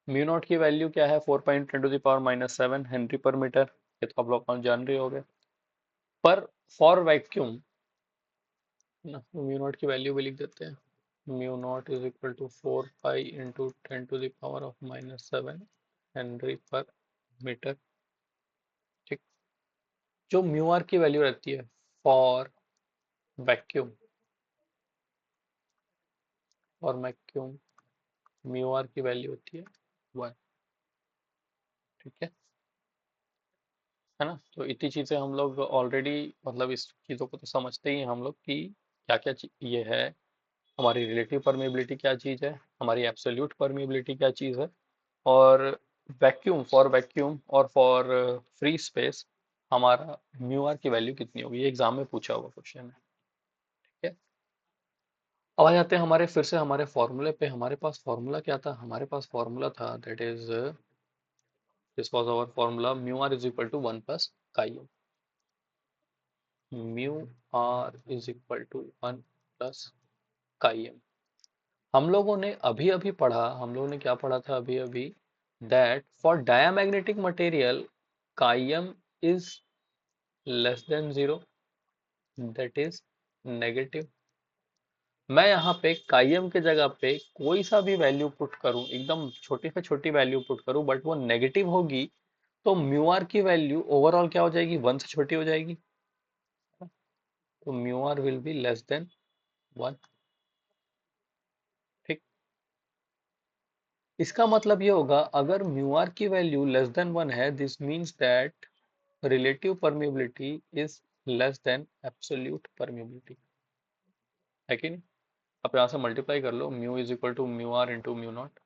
म्यू नॉट की वैल्यू क्या है? 4.10⁻⁷ हेनरी पर मीटर, ये तो आप लोग जान रहे होंगे। पर फॉर वैक्यूम ना, म्यू नॉट की वैल्यू भी लिख देते हैं। Mu naught is equal to 4π × 10⁻⁷ henry per metre. ठीक। जो म्यू आर की वैल्यू रहती है फॉर वैक्यूम, और वैक्यूम म्यू आर की वैल्यू होती है 1। ठीक है ना? तो इतनी चीजें हम लोग ऑलरेडी, मतलब इस चीजों को तो समझते ही हैं हम लोग कि क्या क्या ये है, हमारी रिलेटिव परमेबिलिटी क्या चीज है, हमारी एब्सोल्यूट परमेबिलिटी क्या चीज है, और वैक्यूम, फॉर वैक्यूम और फॉर फ्री स्पेस हमारा म्यू आर की वैल्यू कितनी होगी, ये एग्जाम में पूछा हुआ क्वेश्चन है। ठीक है। अब आ जाते हैं हमारे फिर से हमारे फॉर्मूले पे। हमारे पास फॉर्मूला क्या था? हमारे पास फॉर्मूला था, that is, this was our formula, mu r is equal to 1 plus chi m. Mu r is equal to 1 plus chi m. हम लोगों ने अभी अभी पढ़ा, हम लोगों ने क्या पढ़ा था अभी अभी? That for diamagnetic material chi m is less than zero, that is negative. मैं यहाँ पे काइम के जगह पे कोई सा भी वैल्यू पुट करूं, एकदम छोटी से छोटी वैल्यू पुट करूं, बट वो नेगेटिव होगी, तो म्यू आर की वैल्यू ओवरऑल क्या हो जाएगी? 1 से छोटी हो जाएगी। तो mu r will be less than 1। ठीक। इसका मतलब ये होगा, अगर म्यू आर की वैल्यू लेस देन 1 है, this means that relative permeability is less than absolute permeability, है कि नहीं? आप यहाँ से मल्टीप्लाई कर लो, mu is equal to mu r into mu naught,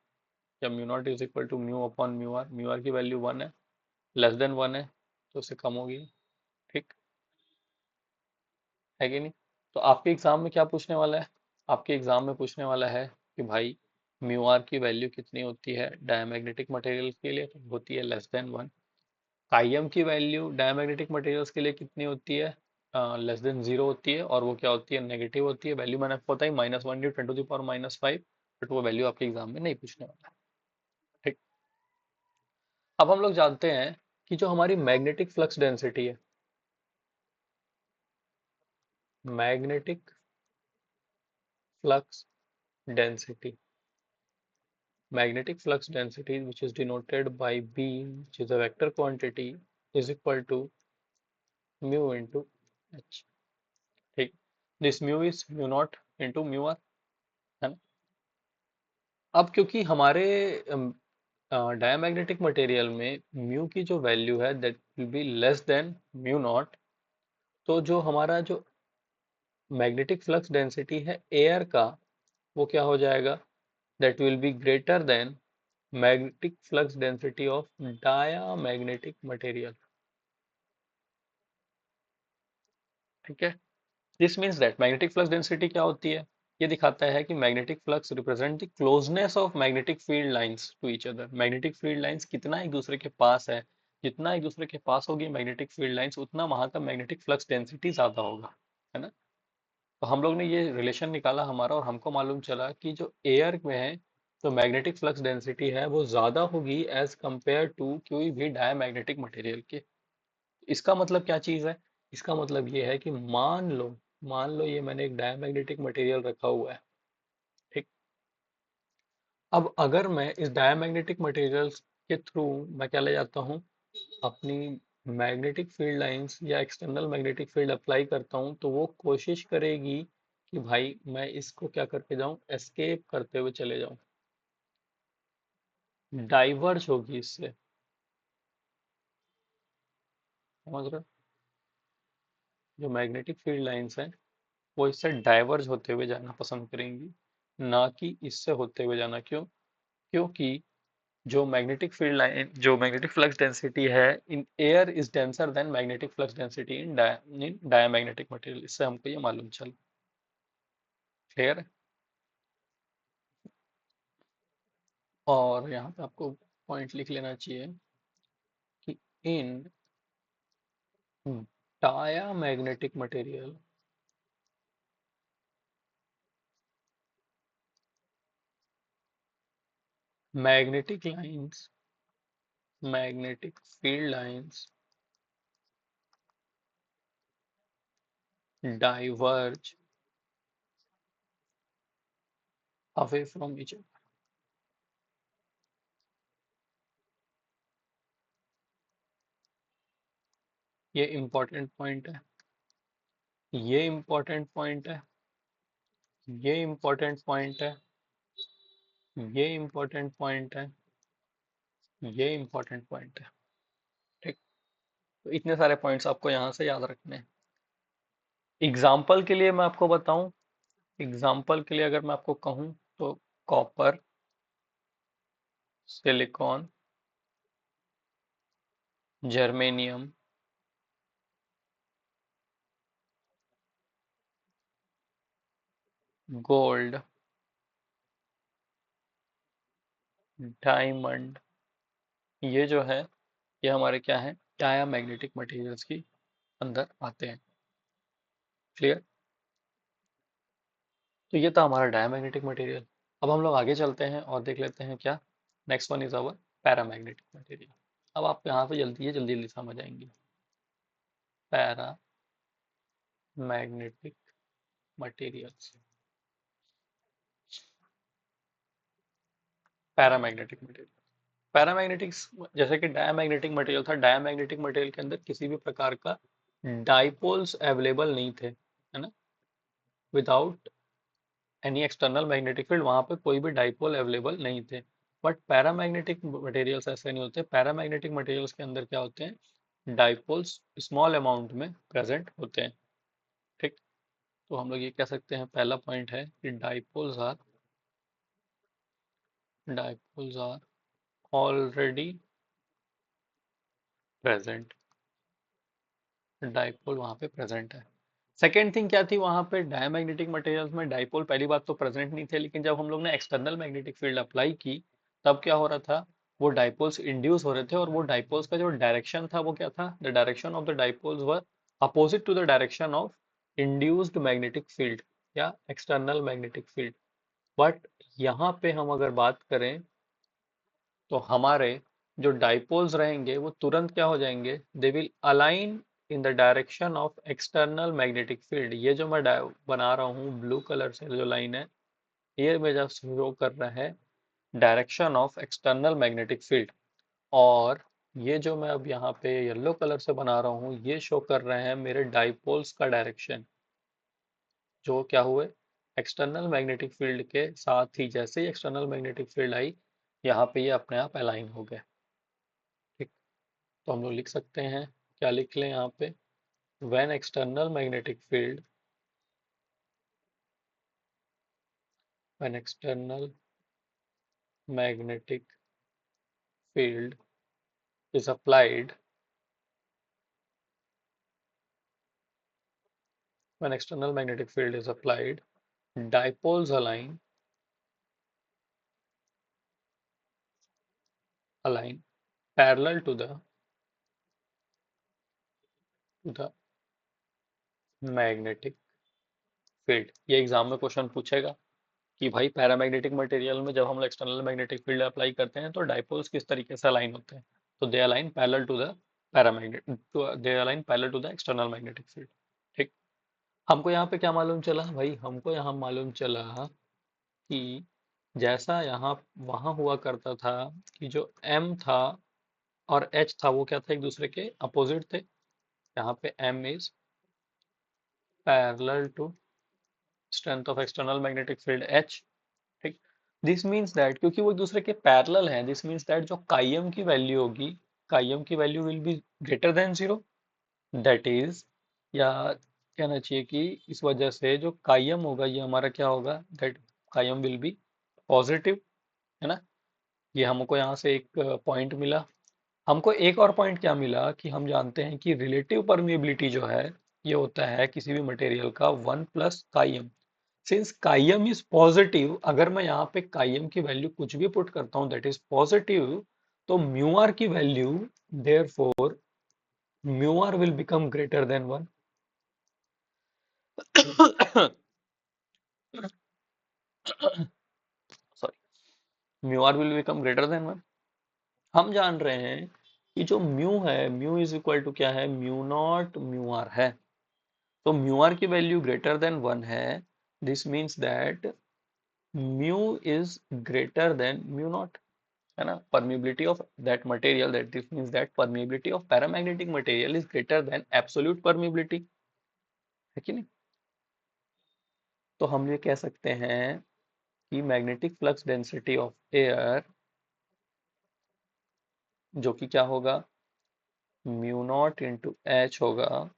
या mu naught is equal to mu upon mu r. म्यू आर की वैल्यू 1 है, लेस देन 1 है तो उससे कम होगी। ठीक है कि नहीं? तो आपके एग्जाम में क्या पूछने वाला है? आपके एग्जाम में पूछने वाला है कि भाई म्यू आर की वैल्यू कितनी होती है डायमैग्नेटिक मटेरियल के लिए? तो होती है लेस देन 1। काइम की वैल्यू डायमैग्नेटिक मटेरियल्स के लिए कितनी होती है? लेस देन जीरो होती है, और वो क्या होती है? नेगेटिव होती है। वैल्यू मैंने आपको बताई, -1 × 10⁻⁵, बट वो वैल्यू आपके एग्जाम में नहीं पूछने वाला है। ठीक। अब हम लोग जानते हैं कि जो हमारी मैग्नेटिक फ्लक्स डेंसिटी है, magnetic flux density, magnetic flux density, which is denoted by B, which is a vector quantity, is equal to mu into h। ठीक। This mu is mu naught into mu r, है ना? अब क्योंकि हमारे diamagnetic material में mu की जो value है that will be less than mu naught, तो जो हमारा जो मैग्नेटिक फ्लक्स डेंसिटी है एयर का, वो क्या हो जाएगा? That will be greater than magnetic flux density of diamagnetic material. ठीक है। This means that magnetic flux density क्या होती है? ये दिखाता है कि magnetic flux represent the closeness of magnetic field lines to each other. Magnetic field lines कितना एक दूसरे के पास है, जितना एक दूसरे के पास होगी मैग्नेटिक फील्ड लाइंस, उतना वहां का मैग्नेटिक फ्लक्स डेंसिटी ज्यादा होगा, है ना? तो हम लोग ने ये रिलेशन निकाला हमारा, और हमको मालूम चला कि जो एयर में है तो मैग्नेटिक फ्लक्स डेंसिटी है वो ज्यादा होगी एज कंपेयर टू कोई भी डायमैग्नेटिक मटेरियल के। इसका मतलब क्या चीज है? इसका मतलब ये है कि मान लो ये मैंने एक डायमैग्नेटिक मटेरियल रखा हुआ है। ठीक। अब अगर मैं इस डायमैग्नेटिक मटेरियल के थ्रू मैं क्या ले जाता हूँ, अपनी मैग्नेटिक फील्ड लाइंस या एक्सटर्नल मैग्नेटिक फील्ड अप्लाई करता हूँ तो वो कोशिश करेगी कि भाई मैं इसको क्या करके जाऊं, एस्केप करते हुए चले जाऊं, डाइवर्ज होगी इससे। समझ रहे हो? जो मैग्नेटिक फील्ड लाइंस हैं वो इससे डाइवर्ज होते हुए जाना पसंद करेंगी, ना कि इससे होते हुए जाना। क्यों? क्योंकि जो मैग्नेटिक फ्लक्स डेंसिटी है in air is denser then magnetic flux density in diamagnetic material. इससे हमको ये मालूम चल। क्लियर? और यहाँ पे आपको पॉइंट लिख लेना चाहिए कि in diamagnetic material magnetic lines, magnetic field lines diverge away from each other. ये इंपॉर्टेंट पॉइंट है, ये इंपॉर्टेंट पॉइंट है, ये इंपॉर्टेंट पॉइंट है, ये इंपॉर्टेंट पॉइंट है, ये इंपॉर्टेंट पॉइंट है। ठीक? तो इतने सारे पॉइंट्स आपको यहाँ से याद रखने हैं। एग्जाम्पल के लिए मैं आपको बताऊं, एग्जाम्पल के लिए अगर मैं आपको कहूं तो copper, silicon, germanium, gold, diamond, ये जो है ये हमारे क्या है, डायामैग्नेटिक मटेरियल्स की अंदर आते हैं। क्लियर? तो ये था हमारा डायामैग्नेटिक मटेरियल। अब हम लोग आगे चलते हैं और देख लेते हैं क्या, next one is our paramagnetic material. अब आप यहाँ पे जल्दी जल्दी जल्दी समझ आएंगी। पैरामैग्नेटिक मटेरियल्स, पैरामैग्नेटिक मटेरियल, पैरामैग्नेटिक्स जैसे कि डायमैग्नेटिक मटेरियल था, डायमैग्नेटिक मटेरियल के अंदर किसी भी प्रकार का डाइपोल्स अवेलेबल नहीं थे, है ना। Without any external magnetic field वहां पे कोई भी डाइपोल अवेलेबल नहीं थे। बट पैरामैग्नेटिक मटेरियल्स ऐसे नहीं होते। पैरामैग्नेटिक मटेरियल्स के अंदर क्या होते हैं, डाइपोल्स स्मॉल अमाउंट में प्रेजेंट होते हैं। ठीक? तो हम लोग ये कह सकते हैं, पहला पॉइंट है कि dipoles are already present, dipole वहां पे प्रेजेंट है। सेकेंड थिंग क्या थी, वहां पे डायमैग्नेटिक मटेरियल्स में डाइपोल पहली बात तो प्रेजेंट नहीं थे, लेकिन जब हम लोग ने एक्सटर्नल मैग्नेटिक फील्ड अप्लाई की तब क्या हो रहा था, वो डाइपोल्स इंड्यूस हो रहे थे, और वो डाइपोल्स का जो डायरेक्शन था वो क्या था, the direction of the dipoles were opposite to the direction of induced magnetic field या एक्सटर्नल मैग्नेटिक फील्ड। बट यहाँ पे हम अगर बात करें तो हमारे जो डाइपोल्स रहेंगे वो तुरंत क्या हो जाएंगे, they will align in the direction of external magnetic field. ये जो मैं बना रहा हूँ ब्लू कलर से जो लाइन है, ये मेरा शो कर रहा है direction of external magnetic field. और ये जो मैं अब यहाँ पे येलो कलर से बना रहा हूँ, ये शो कर रहे हैं मेरे डाइपोल्स का डायरेक्शन, जो क्या हुए, एक्सटर्नल मैग्नेटिक फील्ड के साथ ही जैसे ही एक्सटर्नल मैग्नेटिक फील्ड आई, यहाँ पे ये अपने आप अलाइन हो गए। ठीक? तो हम लोग लिख सकते हैं, क्या लिख लें यहाँ पे, when external magnetic field, when external magnetic field is applied, when external magnetic field is applied, dipoles align parallel to the magnetic field। ये एग्जाम में क्वेश्चन पूछेगा कि भाई पैरामैग्नेटिक मटेरियल में जब हम लोग एक्सटर्नल मैग्नेटिक फील्ड अप्लाई करते हैं तो डाइपोल्स किस तरीके से अलाइन होते हैं। तो they align parallel to the paramagnet, they align parallel to the external magnetic field. ठीक? हमको यहाँ पे क्या मालूम चला भाई, हमको यहाँ मालूम चला कि जैसा यहाँ वहाँ हुआ करता था कि जो M था और एच था वो क्या था, एक दूसरे के अपोजिट थे। यहाँ पे M is parallel to strength of external magnetic field H. ठीक। दिस मीन्स दैट क्योंकि वो एक दूसरे के पैरेलल हैं, दिस मीन्स दैट जो काइम की वैल्यू होगी, काइम की value will be greater than zero. That is, या कहना चाहिए कि इस वजह से जो काइम होगा ये हमारा क्या होगा, दैट काइम विल बी पॉजिटिव, है ना। ये हमको यहाँ से एक पॉइंट मिला। हमको एक और पॉइंट क्या मिला कि हम जानते हैं कि रिलेटिव परमिएबिलिटी जो है ये होता है किसी भी मटेरियल का one plus chi m. Since chi m is positive, अगर मैं यहाँ पे काइम की वैल्यू कुछ भी पुट करता हूँ दैट इज पॉजिटिव, तो म्यू आर की value, therefore mu r will become greater than one. Sorry, mu r will become greater than one. हम जान रहे हैं कि जो म्यू है, म्यू इज इक्वल टू क्या है, म्यू नॉट म्यू आर है। तो म्यू आर की वैल्यू ग्रेटर देन वन है, this means that mu is greater then mu not, है ना। Permeability of that material, that this means that permeability of paramagnetic material is greater then absolute permeability, है कि नहीं। तो हम ये कह सकते हैं कि magnetic flux density of air जो कि क्या होगा, म्यू नॉट इंटू एच होगा,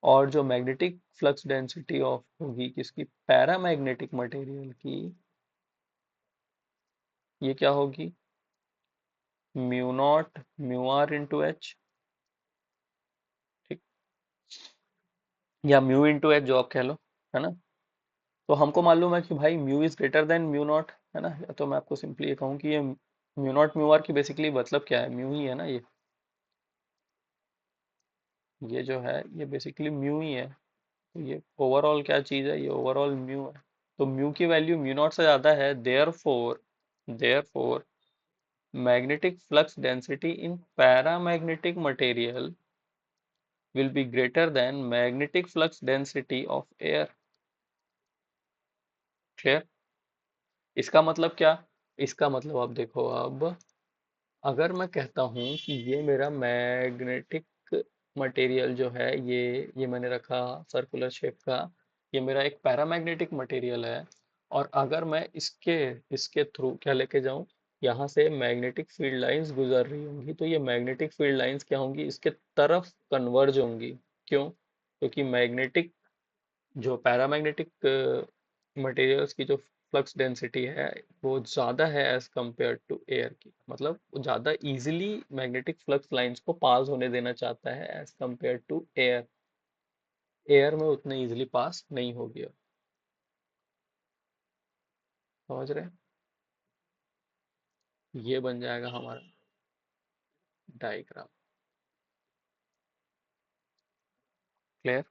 और जो मैग्नेटिक फ्लक्स डेंसिटी ऑफ होगी किसकी, पैरामैग्नेटिक मटेरियल की, ये क्या होगी, mu naught mu r into h. ठीक, या म्यू इंटू एच जो आप कह लो, है ना। तो हमको मालूम है कि भाई mu is greater then mu not, है ना। या तो मैं आपको सिंपली ये कहूँ कि ये म्यू नॉट म्यू आर की बेसिकली मतलब क्या है, म्यू ही है ना ये जो है ये बेसिकली म्यू ही है। तो ये ओवरऑल क्या चीज़ है, ये ओवरऑल म्यू है। तो म्यू की वैल्यू म्यू नॉट से ज़्यादा है, therefore magnetic flux density in paramagnetic material will be greater than magnetic flux density of air। Clear. इसका मतलब क्या, इसका मतलब आप देखो, अब अगर मैं कहता हूं कि ये मेरा मैग्नेटिक मटेरियल जो है, ये मैंने रखा सर्कुलर शेप का, ये मेरा एक पैरामैग्नेटिक मटेरियल है, और अगर मैं इसके इसके थ्रू क्या लेके जाऊं, यहाँ से मैग्नेटिक फील्ड लाइंस गुजर रही होंगी, तो ये मैग्नेटिक फील्ड लाइंस क्या होंगी, इसके तरफ कन्वर्ज होंगी। क्यों, क्योंकि मैग्नेटिक जो पैरामैग्नेटिक मटेरियल्स की जो फ्लक्स डेंसिटी है वो ज़्यादा है एज कंपेयर टू एयर की, मतलब वो ज़्यादा इजीली मैग्नेटिक फ्लक्स लाइंस को पास होने देना चाहता है as compare to air. Air में उतने इजीली पास नहीं होगी। समझ रहे हैं? ये बन जाएगा हमारा डायग्राम। क्लियर।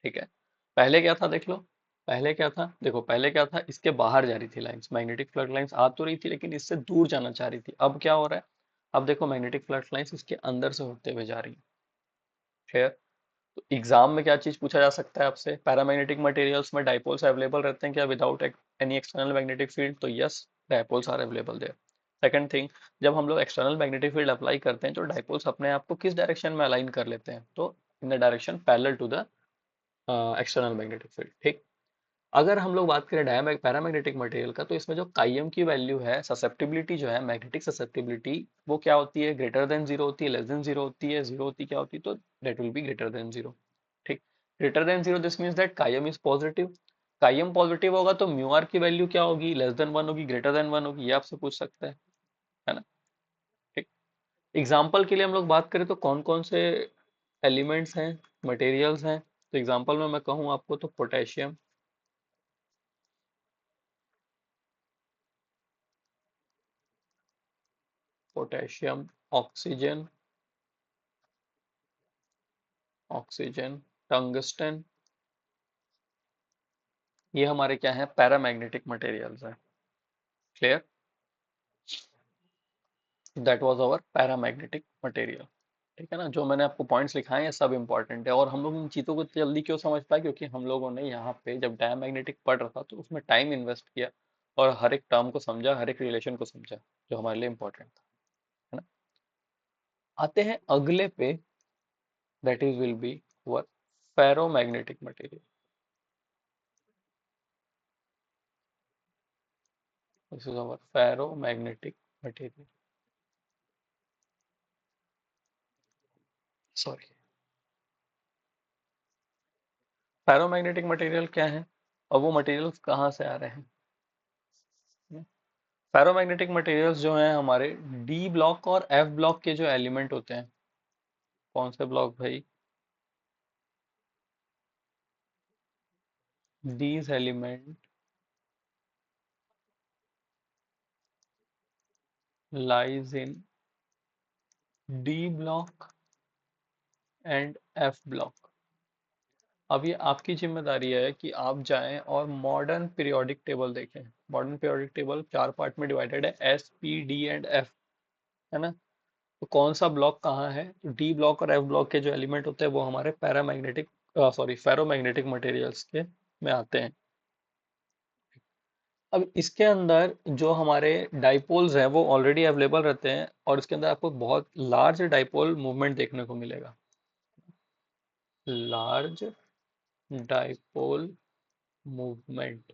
ठीक है। पहले क्या था देख लो, पहले क्या था देखो, पहले क्या था, इसके बाहर जा रही थी लाइंस, मैग्नेटिक फ्लड लाइंस आ तो रही थी लेकिन इससे दूर जाना चाह रही थी। अब क्या हो रहा है, अब देखो मैग्नेटिक फ्लड लाइंस इसके अंदर से होते हुए जा रही है। तो एग्जाम में क्या चीज पूछा जा सकता है आपसे, पैरामैग्नेटिक मटेरियल्स में डाइपोल्स अवेलेबल रहते हैं क्या without any external magnetic field, तो yes, dipoles are available there. Second thing, जब हम लोग एक्सटर्नल मैग्नेटिक फील्ड अप्लाई करते हैं तो डाइपोल्स अपने आप को किस डायरेक्शन में अलाइन कर लेते हैं, तो in the direction parallel to the external magnetic field. ठीक। अगर हम लोग बात करें डायमैग पैरामैग्नेटिक मटेरियल का, तो इसमें जो काइम की वैल्यू है, ससेप्टिबिलिटी जो है, मैग्नेटिक ससेप्टिबिलिटी, वो क्या होती है, ग्रेटर देन जीरो होती है, लेस देन जीरो होती है, जीरो होती क्या होती है, तो that will be greater than zero. ठीक। Greater than zero this means that chi m is positive. Chi m positive होगा तो म्यू आर की वैल्यू क्या होगी, लेस देन वन होगी, ग्रेटर देन वन होगी, ये आपसे पूछ सकता है ना। ठीक। एग्जाम्पल के लिए हम लोग बात करें तो कौन कौन से एलिमेंट्स हैं, मटेरियल्स हैं, तो एग्जाम्पल में मैं कहूँ आपको तो potassium, potassium, oxygen, oxygen, tungsten, ये हमारे क्या है, पैरामैग्नेटिक मटेरियल्स हैं। Clear. That was our paramagnetic material. ठीक है ना, जो मैंने आपको पॉइंट्स लिखाए हैं सब इंपॉर्टेंट है, और हम लोग इन चीज़ों को जल्दी क्यों समझ पाए, क्योंकि हम लोगों ने यहाँ पे जब डायमैग्नेटिक पढ़ रहा था तो उसमें टाइम इन्वेस्ट किया, और हर एक टर्म को समझा, हर एक रिलेशन को समझा जो हमारे लिए इंपॉर्टेंट था, है ना। आते हैं अगले पे, that is will be were ferromagnetic material. This is our ferromagnetic material, sorry. Ferromagnetic material क्या है और वो मटेरियल्स कहाँ से आ रहे हैं? फेरोमैग्नेटिक मटेरियल्स जो हैं हमारे डी ब्लॉक और एफ ब्लॉक के जो एलिमेंट होते हैं। कौन से ब्लॉक भाई? These element lies in D block and F block. अब ये आपकी जिम्मेदारी है कि आप जाएं और मॉडर्न पीरियोडिक टेबल देखें। मॉडर्न पीरियोडिक टेबल 4 पार्ट में डिवाइडेड है, S P D and F, है ना। तो कौन सा ब्लॉक कहाँ है? तो डी ब्लॉक और एफ ब्लॉक के जो एलिमेंट होते हैं वो हमारे पैरामैग्नेटिक, सॉरी, फेरोमैग्नेटिक मटेरियल्स के में आते हैं। अब इसके अंदर जो हमारे डाइपोल्स हैं वो ऑलरेडी अवेलेबल रहते हैं और इसके अंदर आपको बहुत लार्ज डाइपोल मूवमेंट देखने को मिलेगा। लार्ज डाइपोल मूवमेंट,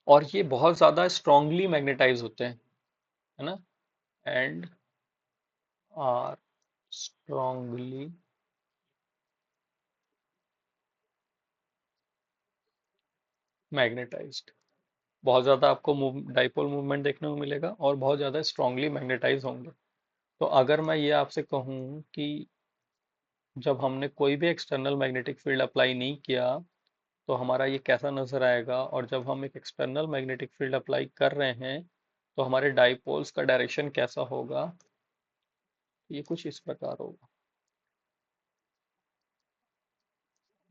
और ये बहुत ज्यादा स्ट्रांगली मैग्नेटाइज होते हैं, है ना। And are strongly magnetized. बहुत ज्यादा आपको डाइपोल मूवमेंट देखने को मिलेगा और बहुत ज्यादा स्ट्रांगली मैग्नेटाइज होंगे। तो अगर मैं ये आपसे कहूँ कि जब हमने कोई भी एक्सटर्नल मैग्नेटिक फील्ड अप्लाई नहीं किया तो हमारा ये कैसा नजर आएगा, और जब हम एक एक्सटर्नल मैग्नेटिक फील्ड अप्लाई कर रहे हैं तो हमारे डाइपोल्स का डायरेक्शन कैसा होगा, ये कुछ इस प्रकार होगा।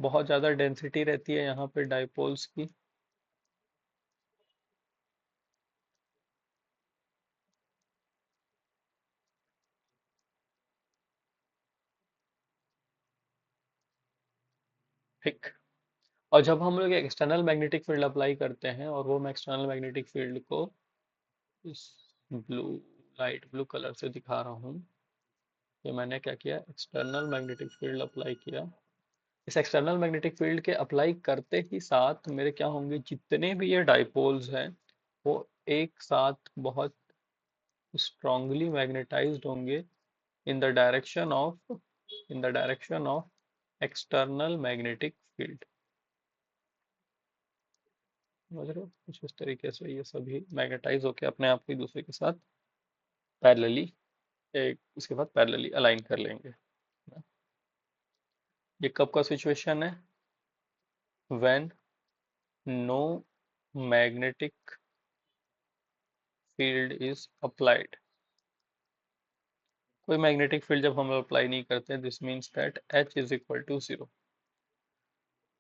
बहुत ज्यादा डेंसिटी रहती है यहाँ पे डाइपोल्स की। ठीक। और जब हम लोग एक्सटर्नल मैग्नेटिक फील्ड अप्लाई करते हैं, और वो मैं एक्सटर्नल मैग्नेटिक फील्ड को इस ब्लू, लाइट ब्लू कलर से दिखा रहा हूँ। ये मैंने क्या किया, एक्सटर्नल मैग्नेटिक फील्ड अप्लाई किया। इस एक्सटर्नल मैग्नेटिक फील्ड के अप्लाई करते ही साथ मेरे क्या होंगे, जितने भी ये डाइपोल्स हैं वो एक साथ बहुत स्ट्रांगली मैग्नेटाइज्ड होंगे इन the direction of, in the direction of external magnetic field. समझ रहे हो? कुछ इस तरीके से ये सभी मैग्नेटाइज होकर अपने आप को एक दूसरे के साथ पैरेलली, एक इसके बाद पैरेलली अलाइन कर लेंगे। ये कब का सिचुएशन है? When no magnetic field is applied. कोई मैग्नेटिक फील्ड जब हम अप्लाई नहीं करते, this means that H is equal to 0।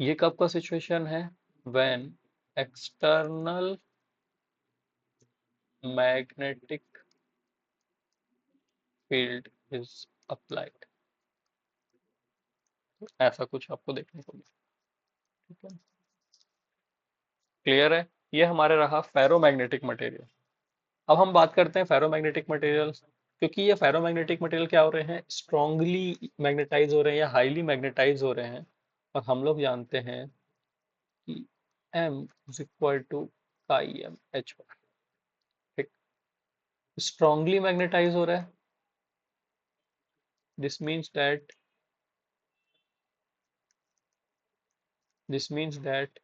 ये कब का सिचुएशन है? When external magnetic field is applied. ऐसा कुछ आपको देखने को मिलेगा। ठीक है, क्लियर है? ये हमारे रहा फेरोमैग्नेटिक मटेरियल। अब हम बात करते हैं फेरोमैग्नेटिक मटेरियल्स। क्योंकि ये फेरोमैग्नेटिक मटेरियल क्या हो रहे हैं, स्ट्रांगली मैग्नेटाइज हो रहे हैं या हाईली मैग्नेटाइज हो रहे हैं। और हम लोग जानते हैं कि M is equal to chi m H. ठीक। स्ट्रांगली मैग्नेटाइज हो रहा है, this means that, this means that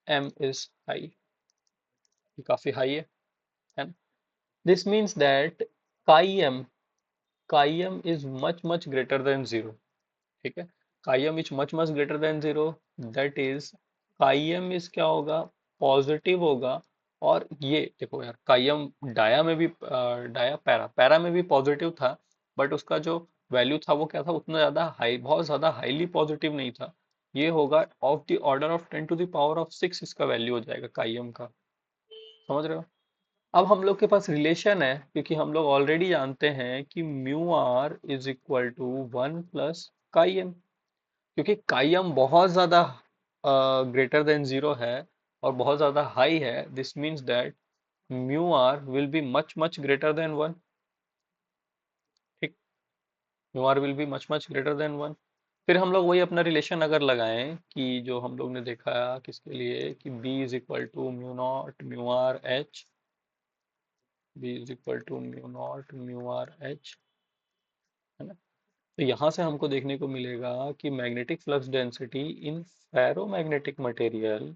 M is high, काफी हाई है ना। This means that chi m, chi m is much much greater than 0। ठीक है, chi m is much much greater than 0, that is chi m is क्या होगा, positive होगा। और ये देखो यार, काईएम डाया में भी, डाया पैरा, पैरा में भी पॉजिटिव था, बट उसका जो वैल्यू था वो क्या था, उतना ज्यादा हाई, बहुत ज्यादा हाईली पॉजिटिव नहीं था। ये होगा of the order of 10 to the power of 6, इसका वैल्यू हो जाएगा काईएम का। समझ रहे हो? अब हम लोग के पास रिलेशन है, क्योंकि हम लोग ऑलरेडी जानते हैं कि mu r is equal to 1 plus chi m. क्योंकि काईएम बहुत ज्यादा ग्रेटर देन 0 है, और बहुत ज्यादा हाई है, this means that mu r will be much much greater than one. ठीक, mu r will be much much greater than one. फिर हम लोग वही अपना रिलेशन अगर लगाएं कि जो हम लोग ने देखा किसके लिए कि b is equal to mu naught mu r h, b is equal to mu naught mu r h, है ना। तो यहाँ से हमको देखने को मिलेगा कि magnetic flux density in ferromagnetic material,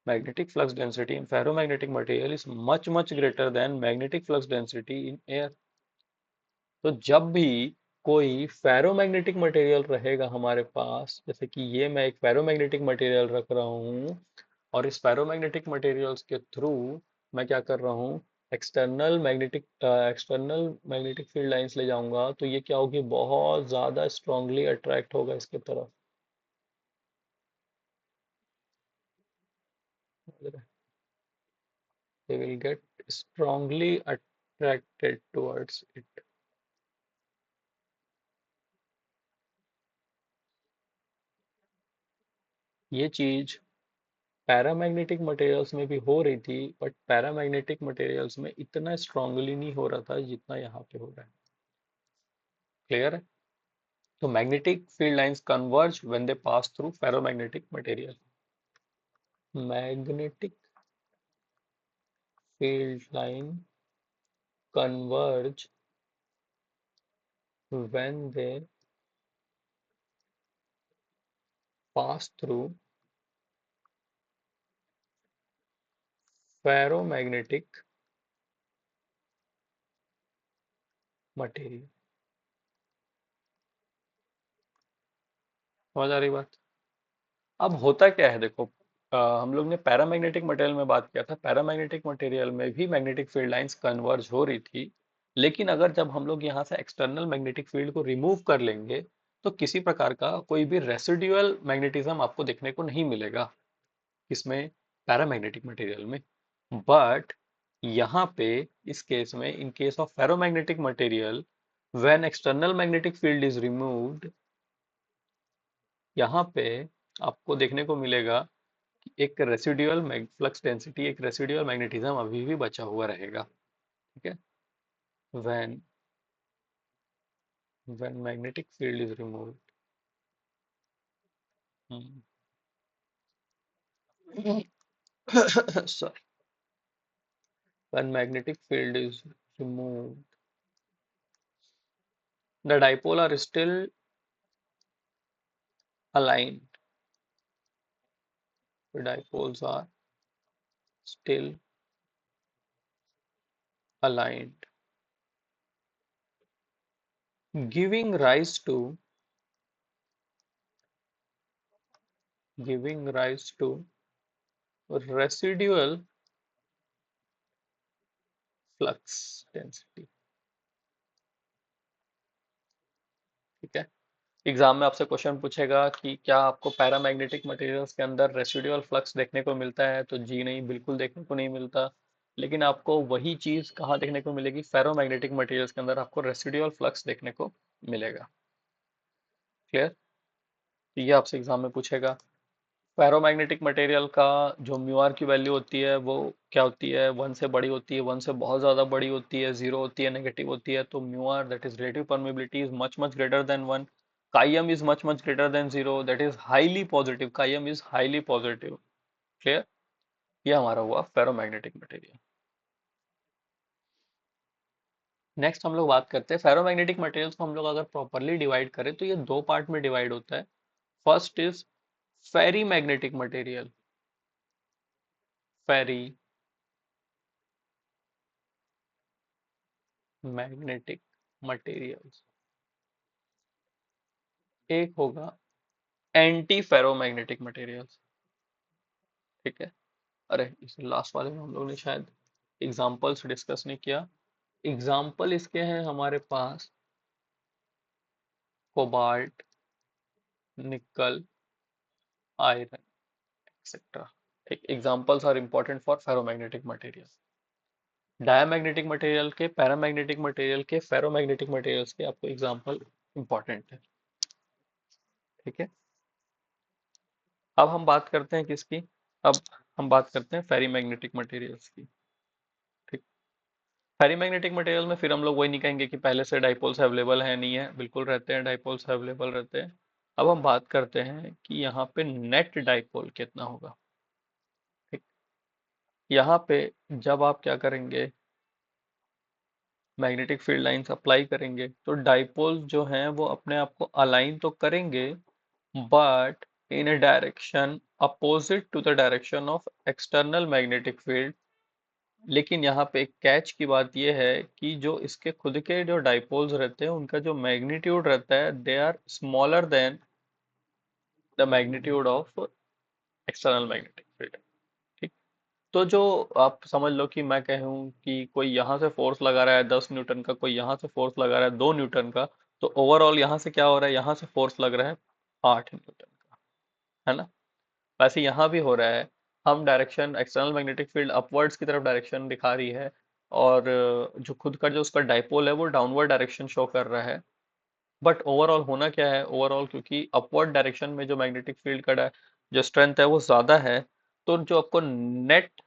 magnetic flux density in ferromagnetic material is much greater than magnetic flux density in air। तो जब भी कोई फेरोमैग्नेटिक मटेरियल रहेगा हमारे पास, जैसे कि ये मैं एक फेरोमैग्नेटिक मटेरियल रख रहा हूँ और इस फेरोमैग्नेटिक मटेरियल्स के थ्रू मैं क्या कर रहा हूँ, एक्सटर्नल मैग्नेटिक फील्ड लाइंस ले जाऊंगा, तो ये क्या होगी, बहुत ज्यादा स्ट्रांगली अट्रैक्ट होगा इसके तरफ। they will get strongly attracted towards it। ये चीज पैरामैग्नेटिक मटेरियल्स में भी हो रही थी, बट पैरामैग्नेटिक मटेरियल्स में इतना स्ट्रांगली नहीं हो रहा था जितना यहाँ पे हो रहा है। क्लियर है। तो magnetic field lines converge when they pass through ferromagnetic material. Magnetic field line converge when they pass through ferromagnetic material। समझ आ रही बात। अब होता क्या है देखो, हम लोग ने पैरामैग्नेटिक मटेरियल में बात किया था, पैरामैग्नेटिक मटेरियल में भी मैग्नेटिक फील्ड लाइंस कन्वर्ज हो रही थी, लेकिन अगर जब हम लोग यहाँ से एक्सटर्नल मैग्नेटिक फील्ड को रिमूव कर लेंगे तो किसी प्रकार का कोई भी रेसिड्यूअल मैग्नेटिज्म आपको देखने को नहीं मिलेगा, इसमें पैरामैग्नेटिक मटेरियल में। बट यहाँ पे इस केस में, इन case of ferromagnetic material, when external magnetic field is removed, यहाँ पे आपको देखने को मिलेगा कि एक रेसिडुअल फ्लक्स डेंसिटी, एक रेसिडुअल मैग्नेटिज्म अभी भी बचा हुआ रहेगा। ठीक है। When when magnetic field is removed, sorry, when magnetic field is removed, the dipole are still aligned, the dipoles are still aligned, giving rise to giving rise to residual flux density। ठीक है। Exam में आपसे question पूछेगा कि क्या आपको paramagnetic materials के अंदर रेसिडुअल फ्लक्स देखने को मिलता है, तो जी नहीं, बिल्कुल देखने को नहीं मिलता। लेकिन आपको वही चीज कहाँ देखने को मिलेगी, फेरोमैग्नेटिक मटेरियल्स के अंदर आपको रेसिडुअल फ्लक्स देखने को मिलेगा। क्लियर। तो ये आपसे एग्जाम में पूछेगा। फेरोमैग्नेटिक मटेरियल का जो म्यू आर की वैल्यू होती है वो क्या होती है, वन से बड़ी होती है, वन से बहुत ज्यादा बड़ी होती है, जीरो होती है, नेगेटिव होती है। तो mu r, that is relative permeability, is much much greater than one. Chi m is much much greater than zero, that is highly positive, chi m is highly positive. Clear. ये हमारा हुआ फेरोमैग्नेटिक मटेरियल। नेक्स्ट हम लोग बात करते हैं ferromagnetic materials को हम लोग अगर प्रॉपरली डिवाइड करें तो ये दो पार्ट में डिवाइड होता है। First is ferrimagnetic material, ferrimagnetic materials. एक होगा एंटी फेरोमैग्नेटिक मटेरियल्स। ठीक है। अरे इस लास्ट वाले में हम लोग ने शायद एग्जांपल्स डिस्कस नहीं किया। एग्जांपल इसके हैं हमारे पास कोबाल्ट, निकल, आयरन, एक्सेट्रा। ठीक, examples are important for ferromagnetic material. Diamagnetic material के, पैरामैग्नेटिक मटेरियल के, फेरोमैग्नेटिक मटेरियल्स के आपको एग्जांपल इंपॉर्टेंट है। ठीक है। अब हम बात करते हैं किसकी? अब हम बात करते हैं फेरीमैग्नेटिक मटेरियल्स की। ठीक। फेरीमैग्नेटिक मटेरियल में फिर हम लोग वही नहीं कहेंगे कि पहले से डाइपोल्स अवेलेबल है, नहीं है, बिल्कुल रहते हैं, डाइपोल्स अवेलेबल रहते हैं। अब हम बात करते हैं कि यहाँ पे नेट डाइपोल कितना होगा। ठीक। यहाँ पे जब आप क्या करेंगे, मैग्नेटिक फील्ड लाइंस अप्लाई करेंगे, तो डाइपोल जो हैं वो अपने आप को अलाइन तो करेंगे, but in a direction opposite to the direction of external magnetic field. लेकिन यहाँ पे एक कैच की बात यह है कि जो इसके खुद के जो डाइपोल्स रहते हैं उनका जो मैग्नीट्यूड रहता है, they are smaller than the magnitude of external magnetic field. ठीक। तो जो आप समझ लो कि मैं कहूँ कि कोई यहाँ से फोर्स लगा रहा है 10 न्यूटन का, कोई यहाँ से फोर्स लगा रहा है 2 न्यूटन का, तो ओवरऑल यहाँ से क्या हो रहा है, यहाँ से फोर्स लग रहा है 8 न्यूटन का, है ना? वैसे यहाँ भी हो रहा है। हम direction external magnetic field upwards की तरफ डायरेक्शन दिखा रही है, और जो खुद का जो उसका डाइपोल है वो डाउनवर्ड डायरेक्शन शो कर रहा है। बट ओवरऑल होना क्या है, ओवरऑल क्योंकि अपवर्ड डायरेक्शन में जो मैग्नेटिक फील्ड का जो स्ट्रेंथ है वो ज्यादा है, तो जो आपको नेट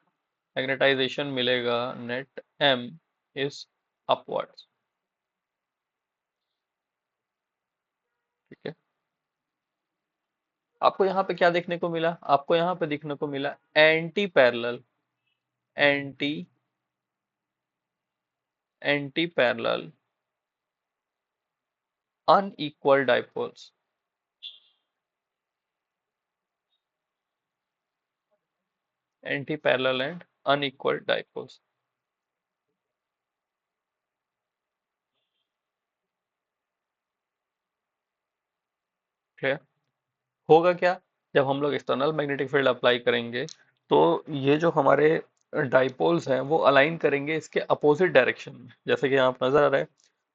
मैग्नेटाइजेशन मिलेगा, नेट एम इज अपवर्ड्स। ठीक है। आपको यहाँ पे क्या देखने को मिला? आपको यहाँ पे देखने को मिला anti parallel, anti anti parallel unequal dipoles, anti-parallel and unequal dipoles। Clear? होगा क्या, जब हम लोग एक्सटर्नल मैग्नेटिक फील्ड अप्लाई करेंगे, तो ये जो हमारे डाइपोल्स हैं वो अलाइन करेंगे इसके अपोजिट डायरेक्शन में, जैसे कि यहाँ पर नजर आ रहा है।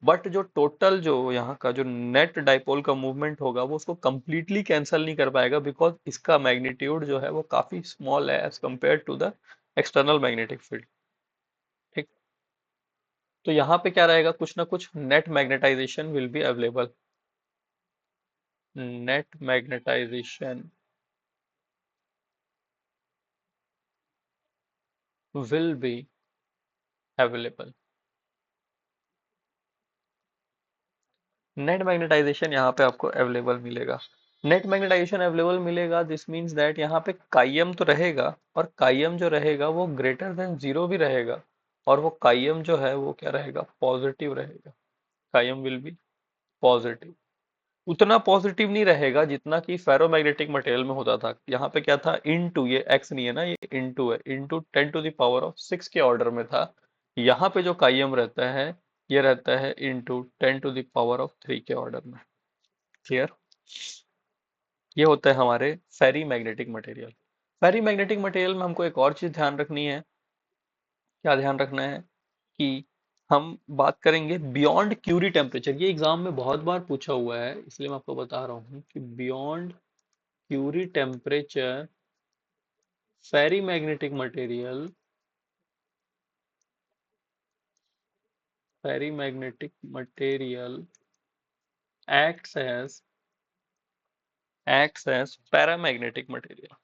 बट जो टोटल जो यहाँ का जो नेट डाइपोल का मूवमेंट होगा वो उसको कंप्लीटली कैंसिल नहीं कर पाएगा, बिकॉज इसका मैग्नीट्यूड जो है वो काफी स्मॉल है as compare to the external magnetic field. ठीक। तो यहाँ पे क्या रहेगा, कुछ ना कुछ net magnetization will be available, net magnetization will be available. Net magnetization यहाँ पे आपको अवेलेबल मिलेगा। नेट मैग्नेटाइजेशन अवेलेबल मिलेगा, दिस मीन्स दैट यहाँ पे काइम तो रहेगा, और काइम जो रहेगा वो ग्रेटर देन जीरो भी रहेगा, और वो काइम जो है वो क्या रहेगा, पॉजिटिव रहेगा। काइम विल बी पॉजिटिव। उतना पॉजिटिव नहीं रहेगा जितना कि फेरोमैग्नेटिक मटेरियल में होता था। यहाँ पे क्या था, इनटू, ये एक्स नहीं है ना, ये इनटू है, इनटू 10⁻⁶ के ऑर्डर में था। यहाँ पे जो काइम रहता है, ये रहता है इनटू 10⁻³ के ऑर्डर में। क्लियर? ये होता है हमारे फेरी magnetic material. Ferrimagnetic material में हमको एक और चीज ध्यान रखनी है। क्या ध्यान रखना है कि हम बात करेंगे बियॉन्ड क्यूरी टेम्परेचर। ये एग्जाम में बहुत बार पूछा हुआ है, इसलिए मैं आपको बता रहा हूँ कि beyond Curie temperature ferrimagnetic material, ferrimagnetic material acts as paramagnetic material.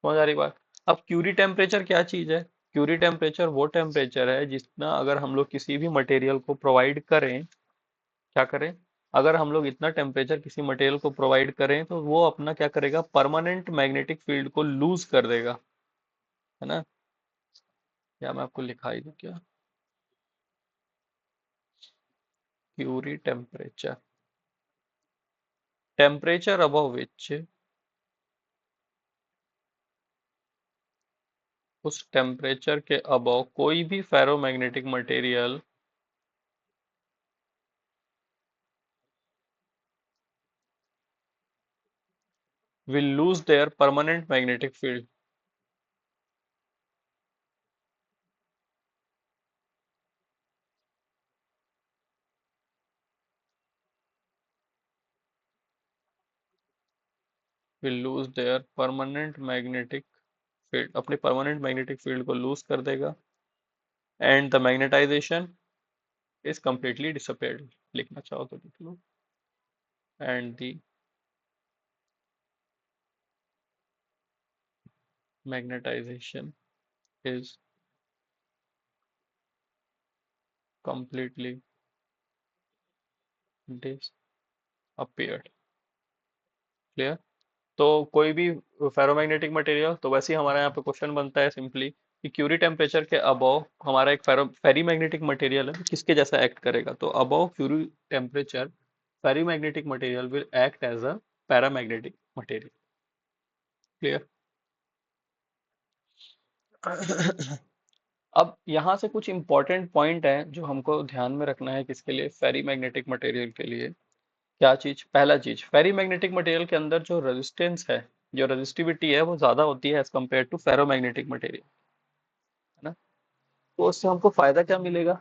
समझ आ रही बात? अब क्यूरी टेम्परेचर क्या चीज है? क्यूरी टेम्परेचर वो टेम्परेचर है जितना अगर हम लोग किसी भी मटेरियल को प्रोवाइड करें, क्या करें, अगर हम लोग इतना टेम्परेचर किसी मटेरियल को प्रोवाइड करें तो वो अपना क्या करेगा, परमानेंट मैग्नेटिक फील्ड को लूज कर देगा, है ना? या मैं आपको लिखाई दूं क्या, Curie temperature, temperature above which, उस टेम्परेचर के अबव कोई भी ferromagnetic material will lose their permanent magnetic field, will lose their permanent magnetic field, अपने permanent magnetic field को lose कर देगा, and the magnetization is completely disappeared, लिखना चाहो तो लिख लो, and the magnetization is completely disappeared। Clear. तो कोई भी फेरोमैग्नेटिक मटेरियल, तो वैसे ही हमारा यहाँ पे क्वेश्चन बनता है सिंपली कि क्यूरी टेम्परेचर के अबव हमारा एक फेरीमैग्नेटिक मटेरियल है, किसके जैसा एक्ट करेगा, तो above Curie temperature ferrimagnetic material will act as a paramagnetic material. Clear. अब यहाँ से कुछ इंपॉर्टेंट पॉइंट है जो हमको ध्यान में रखना है, किसके लिए, फेरीमैग्नेटिक मटेरियल के लिए। क्या चीज, पहला चीज, फेरीमैग्नेटिक मटेरियल के अंदर जो रेजिस्टेंस है, जो रेजिस्टिविटी है वो ज्यादा होती है as compare to ferromagnetic material, है ना। तो उससे हमको फायदा क्या मिलेगा,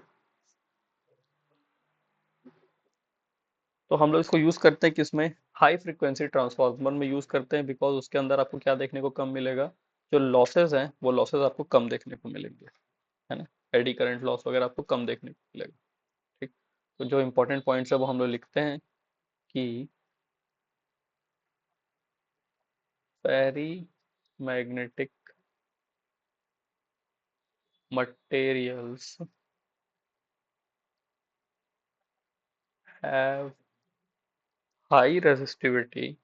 तो हम लोग इसको यूज करते हैं किसमें, हाई फ्रिक्वेंसी ट्रांसफार्मर में यूज करते हैं, बिकॉज उसके अंदर आपको क्या देखने को कम मिलेगा, जो लॉसेस हैं वो लॉसेस आपको कम देखने को मिलेंगे, है ना। एडी करंट लॉस वगैरह आपको कम देखने को मिलेगा। ठीक। तो जो इंपॉर्टेंट पॉइंट्स है वो हम लोग लिखते हैं कि फेरी magnetic materials have high resistivity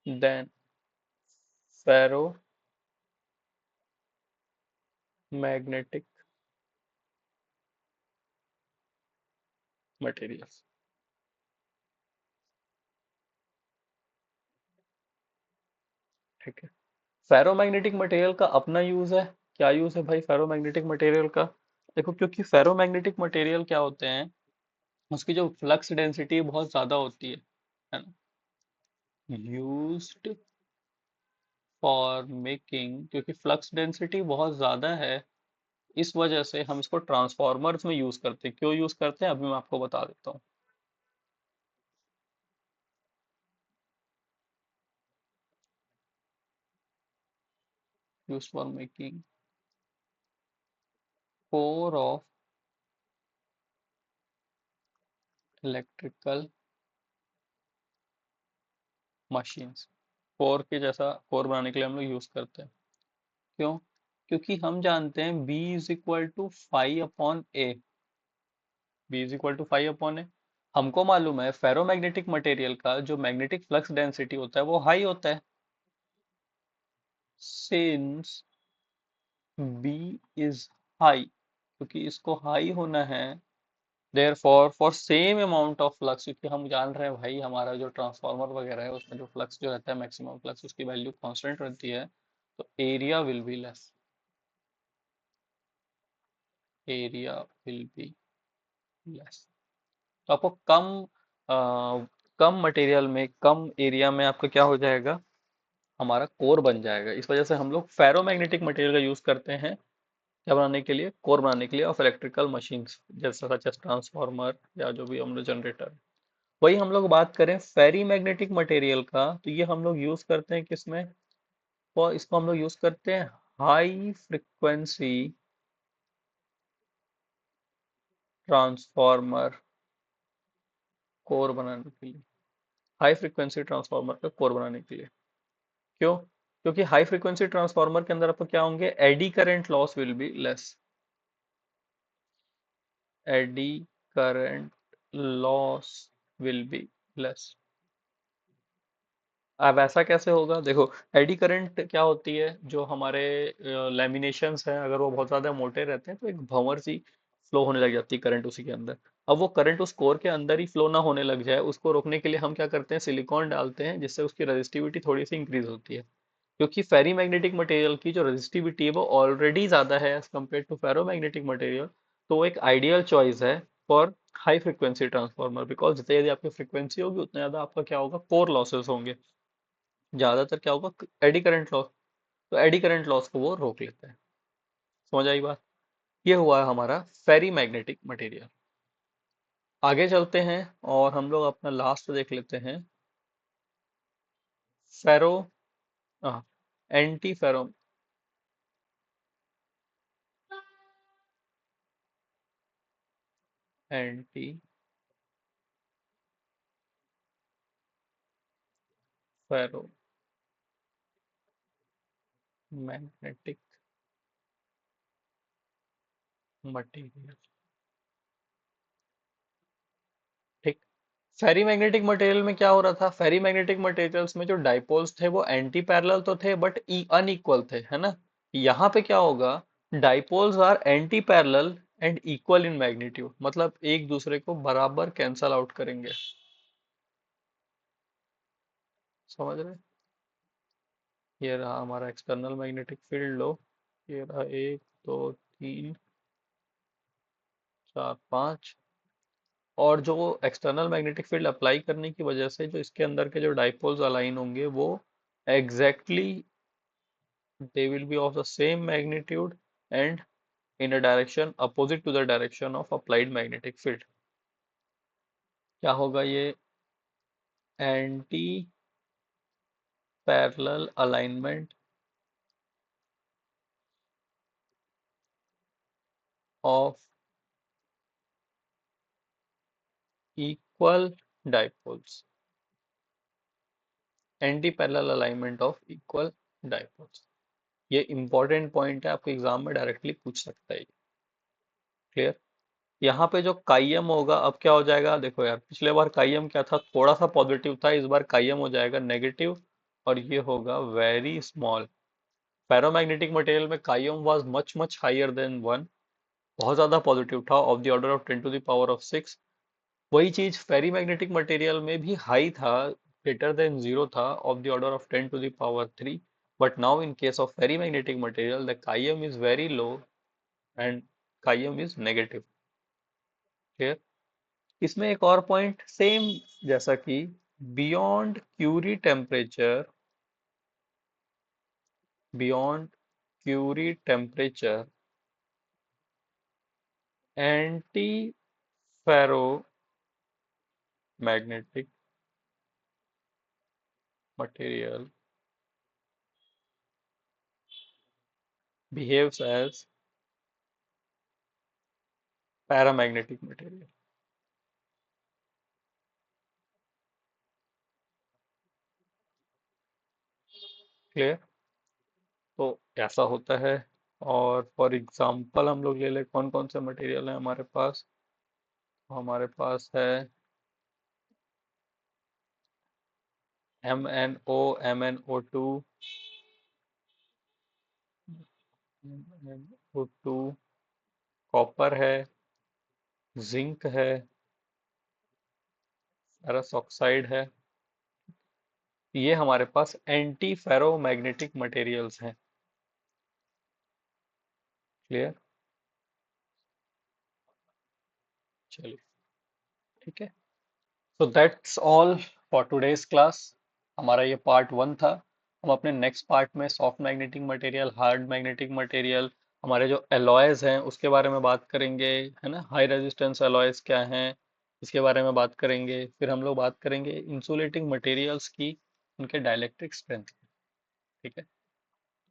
than ferromagnetic materials। ठीक है। फेरोमैग्नेटिक मटेरियल का अपना यूज है, क्या यूज है भाई फेरोमैग्नेटिक मटेरियल का, देखो क्योंकि फेरोमैग्नेटिक मटेरियल क्या होते हैं, उसकी जो फ्लक्स डेंसिटी बहुत ज्यादा होती है ना, यूज्ड फॉर मेकिंग, क्योंकि फ्लक्स डेंसिटी बहुत ज्यादा है, इस वजह से हम इसको ट्रांसफॉर्मर्स में यूज करते हैं। क्यों यूज करते हैं अभी मैं आपको बता देता हूँ। Use for making core of electrical machines, core के जैसा कोर बनाने के लिए हम लोग यूज करते हैं। क्यों, क्योंकि हम जानते हैं B is equal to five upon A, B is equal to five upon A, हमको मालूम है फेरोमैग्नेटिक मटेरियल का जो मैग्नेटिक फ्लक्स डेंसिटी होता है वो हाई होता है, सिंस बी इज हाई, क्योंकि इसको हाई होना है, therefore for same amount of flux, क्योंकि हम जान रहे हैं भाई हमारा जो ट्रांसफार्मर वगैरह है उसमें जो फ्लक्स जो रहता है मैक्सिमम फ्लक्स उसकी वैल्यू कांस्टेंट रहती है, तो area will be less, area will be less. तो आपको कम मटेरियल में कम एरिया में आपका क्या हो जाएगा, हमारा कोर बन जाएगा। इस वजह से हम लोग फेरोमैग्नेटिक मटेरियल का यूज करते हैं क्या बनाने के लिए, कोर बनाने के लिए ऑफ इलेक्ट्रिकल मशीन्स, जैसे सच एज ट्रांसफार्मर या जो भी हम लोग जनरेटर। वही हम लोग बात करें फेरी मैग्नेटिक मटेरियल का, तो ये हम लोग यूज करते हैं किसमें, तो इसको हम लोग यूज करते हैं हाई फ्रिक्वेंसी ट्रांसफार्मर कोर बनाने के लिए, हाई फ्रिक्वेंसी ट्रांसफार्मर का कोर बनाने के लिए। क्यों, क्योंकि हाई फ्रिक्वेंसी ट्रांसफार्मर के अंदर आपको क्या होंगे, eddy current loss will be less, eddy current loss will be less. अब ऐसा कैसे होगा, देखो एडी करंट क्या होती है, जो हमारे लैमिनेशंस हैं अगर वो बहुत ज्यादा मोटे रहते हैं तो एक भंवर सी फ्लो होने लग जाती है करंट उसी के अंदर। अब वो करंट उस कोर के अंदर ही फ्लो ना होने लग जाए, उसको रोकने के लिए हम क्या करते हैं, सिलिकॉन डालते हैं, जिससे उसकी रेजिस्टिविटी थोड़ी सी इंक्रीज होती है। क्योंकि फेरी मैग्नेटिक मटेरियल की जो रेजिस्टिविटी है वो ऑलरेडी ज्यादा है as compare to ferromagnetic material, तो वो एक आइडियल चॉइस है for high frequency transformer, because जितनी ज्यादा आपकी फ्रिक्वेंसी होगी उतना ज्यादा आपका क्या होगा, कोर लॉसेस होंगे, ज्यादातर क्या होगा, एडी करंट लॉस, तो एडी करंट लॉस को वो रोक लेता है। समझ आई बात, ये हुआ है हमारा फेरी मैग्नेटिक मटेरियल। आगे चलते हैं और हम लोग अपना लास्ट देख लेते हैं, फेरो एंटी फेरो एंटी फेरो मैग्नेटिक मटेरियल। ठीक। फेरी मैग्नेटिक मटेरियल में क्या हो रहा था, फेरी मैग्नेटिक मटेरियल्स में जो डाइपोल्स थे वो एंटी पैरेलल तो थे बट अनइक्वल थे, है ना। यहाँ पे क्या होगा, dipoles are antiparallel and equal in magnitude, मतलब एक दूसरे को बराबर कैंसल आउट करेंगे। समझ रहे। ये रहा हमारा एक्सटर्नल मैग्नेटिक फील्ड, लो ये रहा, एक दो तीन चार पांच। और जो एक्सटर्नल मैग्नेटिक फील्ड अप्लाई करने की वजह से जो इसके अंदर के जो डाइपोल्स अलाइन होंगे वो exactly they will be of the same magnitude and in a direction opposite to the direction of applied magnetic field। क्या होगा ये, anti parallel alignment of equal dipoles, anti parallel alignment of equal dipoles. ये important point है, आपको exam में directly पूछ सकता है। क्लियर। यहाँ पे जो काइयम होगा अब क्या हो जाएगा, देखो यार पिछले बार काइयम क्या था, थोड़ा सा पॉजिटिव था, इस बार काइयम हो जाएगा नेगेटिव, और ये होगा वेरी स्मॉल। फेरोमैग्नेटिक मटेरियल में chi m was much much higher than 1, बहुत ज्यादा पॉजिटिव था, of the order of 10 to the power of 6। वही चीज फेरी मैग्नेटिक मटेरियल में भी हाई था, ग्रेटर देन 0 था, of the order of 10 to the power 3। But now in case of ferrimagnetic material the chi m is very low and chi m is negative. Clear. इसमें एक और point same, जैसा कि beyond Curie temperature, beyond Curie temperature anti फेरो magnetic material behaves as paramagnetic material। Clear. तो ऐसा होता है। और फॉर एग्जांपल हम लोग ले ले कौन कौन से मटेरियल है हमारे पास। हमारे पास है MnO, MnO2, MnO2, कॉपर है, जिंक है, फेरस ऑक्साइड है। ये हमारे पास एंटी फेरोमैग्नेटिक मटेरियल्स हैं। क्लियर। चलिए, ठीक है। So that's all for today's class. हमारा ये पार्ट 1 था। हम अपने नेक्स्ट पार्ट में soft magnetic material, hard magnetic material, हमारे जो एलॉयज हैं उसके बारे में बात करेंगे, है ना। हाई रेजिस्टेंस एलॉयज क्या हैं, इसके बारे में बात करेंगे। फिर हम लोग बात करेंगे इंसुलेटिंग मटेरियल्स की, उनके डाइलेक्ट्रिक स्ट्रेंथ। ठीक है।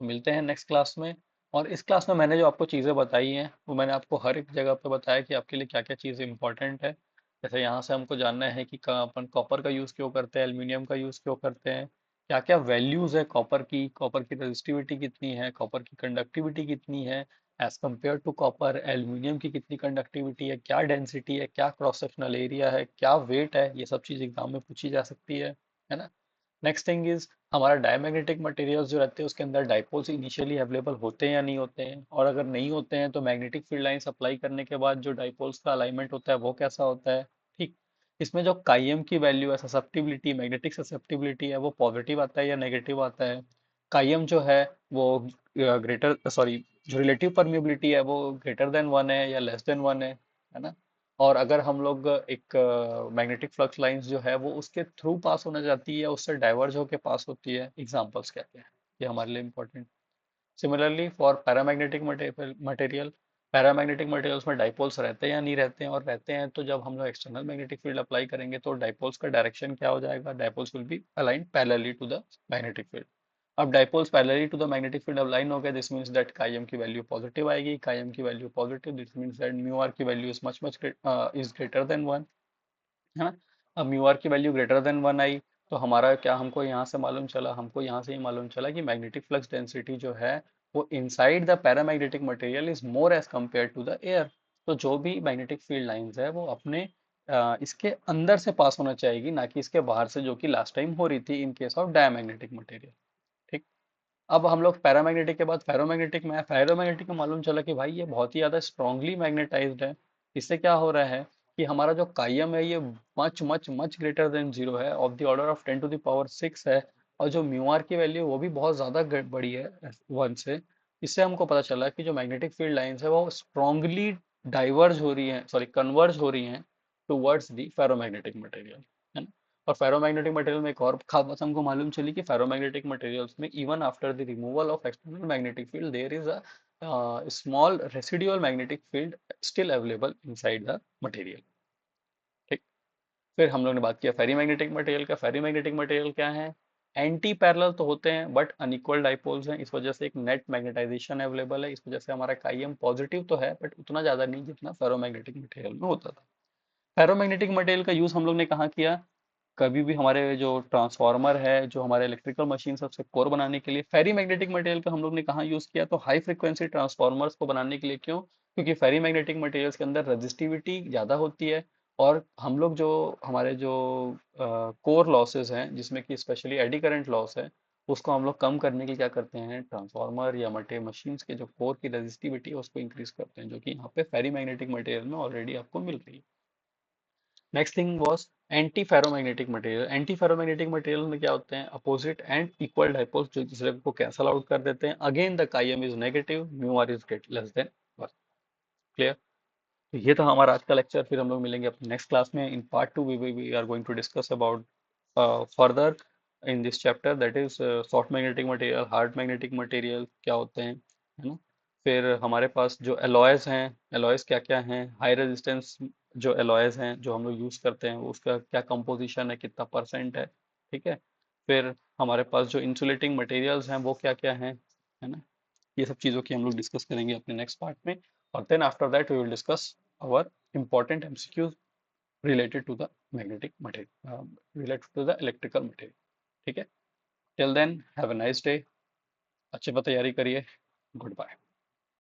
मिलते हैं नेक्स्ट क्लास में। और इस क्लास में मैंने जो आपको चीज़ें बताई हैं वो मैंने आपको हर एक जगह पे बताया कि आपके लिए क्या क्या चीज़ इंपॉर्टेंट है। जैसे यहाँ से हमको जानना है कि अपन कॉपर का यूज़ क्यों करते हैं, एल्यूमिनियम का यूज़ क्यों करते हैं, क्या क्या वैल्यूज़ है कॉपर की, कॉपर की रजिस्टिविटी कितनी है, कॉपर की कंडक्टिविटी कितनी है as compare to copper, aluminium की कितनी कंडक्टिविटी है, क्या डेंसिटी है, क्या क्रॉस सेक्शनल एरिया है, क्या वेट है, ये सब चीज़ एग्जाम में पूछी जा सकती है ना। नेक्स्ट थिंग इज हमारा डायमैग्नेटिक मटेरियल्स जो रहते हैं उसके अंदर डाइपोल्स इनिशियली अवेलेबल होते हैं या नहीं होते हैं, और अगर नहीं होते हैं तो मैग्नेटिक फील्ड लाइंस अप्लाई करने के बाद जो डाइपोल्स का अलाइनमेंट होता है वो कैसा होता है। ठीक। इसमें जो काइम की वैल्यू है, ससेप्टिबिलिटी, मैग्नेटिक ससेप्टिबिलिटी है, वो पॉजिटिव आता है या नेगेटिव आता है। काइम जो है वो ग्रेटर सॉरी जो रिलेटिव परमिबिलिटी है वो ग्रेटर देन 1 है या लेस देन 1 है ना। और अगर हम लोग एक मैग्नेटिक फ्लक्स लाइंस जो है वो उसके थ्रू पास होना चाहती है, उससे डाइवर्ज होके पास होती है, एग्जांपल्स कहते हैं। ये हमारे लिए important. Similarly for paramagnetic material, paramagnetic materials में डाइपोल्स रहते हैं या नहीं रहते हैं, और रहते हैं तो जब हम लोग एक्सटर्नल मैग्नेटिक फील्ड अप्लाई करेंगे तो डाइपोल्स का डायरेक्शन क्या हो जाएगा, dipoles will be aligned parallelly to the magnetic field. अब dipoles parallelly to the magnetic field align हो गए, this means that chi m की वैल्यू पॉजिटिव आएगी, chi m की value positive, this means that mu r की value is much is greater than 1, है ना। अब म्यू आर की वैल्यू ग्रेटर देन 1 आई, तो हमारा क्या, हमको यहाँ से मालूम चला, हमको यहाँ से ही मालूम चला कि मैग्नेटिक फ्लक्स डेंसिटी जो है वो inside the paramagnetic material is more as compare to the air. तो जो भी मैग्नेटिक फील्ड लाइंस है वो अपने इसके अंदर से पास होना चाहिए, ना कि इसके बाहर से, जो कि लास्ट टाइम हो रही थी इन केस ऑफ डायमैग्नेटिक मटेरियल। ठीक। अब हम लोग पैरामैग्नेटिक के बाद फेरोमैग्नेटिक में, फेरोमैग्नेटिक में मालूम चला कि भाई ये बहुत ही ज़्यादा स्ट्रांगली मैग्नेटाइज्ड है। इससे क्या हो रहा है कि हमारा जो कायम है ये much much much greater than zero है, ऑफ द ऑर्डर ऑफ 10⁶ है। और जो म्यू आर की वैल्यू वो भी बहुत ज़्यादा बड़ी है 1 से। इससे हमको पता चला कि जो मैग्नेटिक फील्ड लाइंस है वो स्ट्रांगली डाइवर्ज हो रही है, सॉरी कन्वर्ज हो रही हैं टुवर्ड्स दी फेरोमैग्नेटिक मटेरियल, है ना। और फेरोमैग्नेटिक मटेरियल में एक और खास बात हमको मालूम चली कि फेरोमैग्नेटिक मटेरियल्स में even after the removal of external magnetic field there is a small residual magnetic field still available inside the material. ठीक। फिर हम लोग ने बात किया फेरी मैग्नेटिक मटेरियल का। फेरी मैग्नेटिक मटेरियल क्या है, एंटी पैरेलल तो होते हैं बट अनइक्वल डाइपोल्स हैं, इस वजह से एक नेट मैग्नेटाइजेशन अवेलेबल है, इस वजह से हमारा काईएम पॉजिटिव तो है बट उतना ज्यादा नहीं जितना फेरोमैग्नेटिक मटेरियल में होता था। फेरोमैग्नेटिक मटेरियल का यूज हम लोग ने कहाँ किया, कभी भी हमारे जो ट्रांसफार्मर है, जो हमारे इलेक्ट्रिकल मशीन सबसे कोर बनाने के लिए फेरी मैग्नेटिक मटेरियल का हम लोग ने कहाँ यूज किया, तो हाई फ्रिक्वेंसी ट्रांसफार्मर्स को बनाने के लिए। क्यों, क्योंकि फेरी मैग्नेटिक मटेरियल्स के अंदर रेजिस्टिविटी ज़्यादा होती है, और हम लोग जो हमारे जो कोर लॉसेस हैं जिसमें कि स्पेशली एडी करंट लॉस है, उसको हम लोग कम करने के लिए क्या करते हैं, ट्रांसफार्मर या मटे मशीन्स के जो कोर की रेजिस्टिविटी है उसको इंक्रीज करते हैं, जो कि यहाँ पे फेरी मैग्नेटिक मटेरियल में ऑलरेडी आपको मिल रही है। Next thing was anti ferromagnetic material. Anti ferromagnetic material में क्या होते हैं, अपोजिट एंड इक्वल डाइपोल्स जो एक दूसरे को कैंसल आउट कर देते हैं। Again the chi m is negative, mu r is great less than 1। Clear. तो ये था हमारा आज का लेक्चर, फिर हम लोग मिलेंगे अपने नेक्स्ट क्लास में। In part 2 we are going to discuss about further in this chapter, that is soft magnetic material, hard magnetic material क्या होते हैं, है ना। फिर हमारे पास जो एलॉयज हैं, एलॉयज क्या क्या हैं, हाई रेजिस्टेंस जो एलॉयज हैं जो हम लोग यूज़ करते हैं उसका क्या कंपोजिशन है, कितना परसेंट है। ठीक है। फिर हमारे पास जो इंसुलेटिंग मटेरियल्स हैं वो क्या क्या हैं, है ना। ये सब चीज़ों की हम लोग डिस्कस करेंगे अपने नेक्स्ट पार्ट में। और then after that we will discuss our important MCQs related to the magnetic material, related to the electrical material। ठीक है। Till then have a nice day, अच्छे पर तैयारी करिए। Good bye.